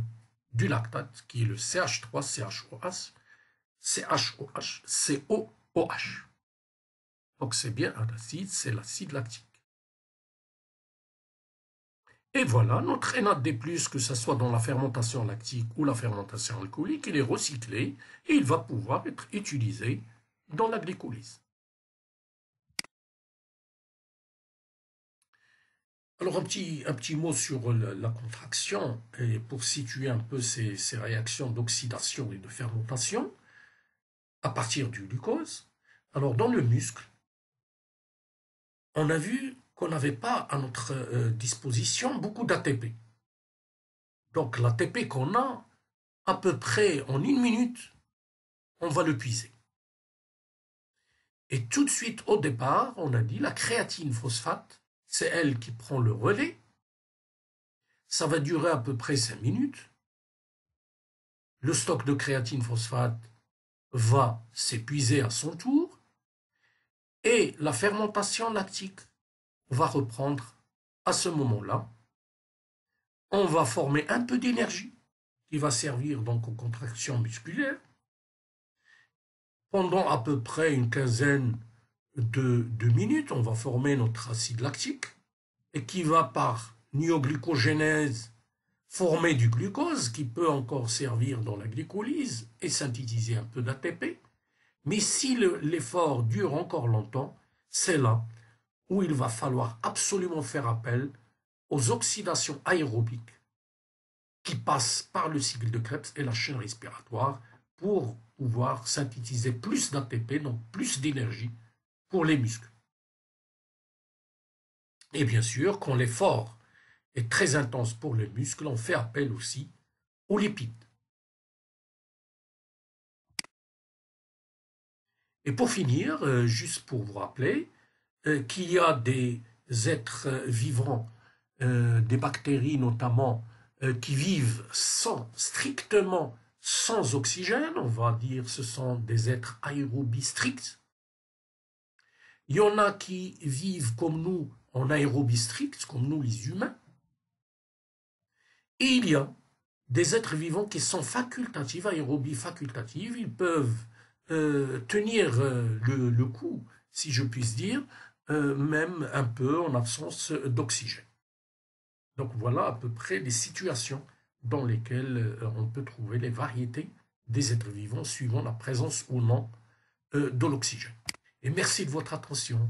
du lactate qui est le CH3CHOH, COOH. Donc c'est bien un acide, c'est l'acide lactique. Et voilà, notre NAD+, que ce soit dans la fermentation lactique ou la fermentation alcoolique, il est recyclé et il va pouvoir être utilisé dans la glycolyse. Alors un petit mot sur la contraction, et pour situer un peu ces réactions d'oxydation et de fermentation à partir du glucose. Alors dans le muscle, on a vu qu'on n'avait pas à notre disposition beaucoup d'ATP. Donc l'ATP qu'on a, à peu près en 1 minute, on va le puiser. Et tout de suite au départ, on a dit la créatine phosphate, c'est elle qui prend le relais. Ça va durer à peu près 5 minutes. Le stock de créatine phosphate va s'épuiser à son tour. Et la fermentation lactique va reprendre à ce moment-là. On va former un peu d'énergie qui va servir donc aux contractions musculaires. Pendant à peu près une quinzaine de minutes, on va former notre acide lactique et qui va par néoglucogénèse former du glucose qui peut encore servir dans la glycolyse et synthétiser un peu d'ATP. Mais si l'effort dure encore longtemps, c'est là où il va falloir absolument faire appel aux oxydations aérobiques qui passent par le cycle de Krebs et la chaîne respiratoire pour pouvoir synthétiser plus d'ATP, donc plus d'énergie pour les muscles. Et bien sûr, quand l'effort est très intense pour les muscles, on fait appel aussi aux lipides. Et pour finir, juste pour vous rappeler qu'il y a des êtres vivants, des bactéries notamment, qui vivent strictement sans oxygène, on va dire ce sont des êtres aérobies stricts. Il y en a qui vivent comme nous en aérobie stricte, comme nous les humains. Et il y a des êtres vivants qui sont facultatifs, aérobie facultative, ils peuvent tenir le coup, si je puis dire, même un peu en absence d'oxygène. Donc voilà à peu près les situations dans lesquelles on peut trouver les variétés des êtres vivants suivant la présence ou non de l'oxygène. Et merci de votre attention.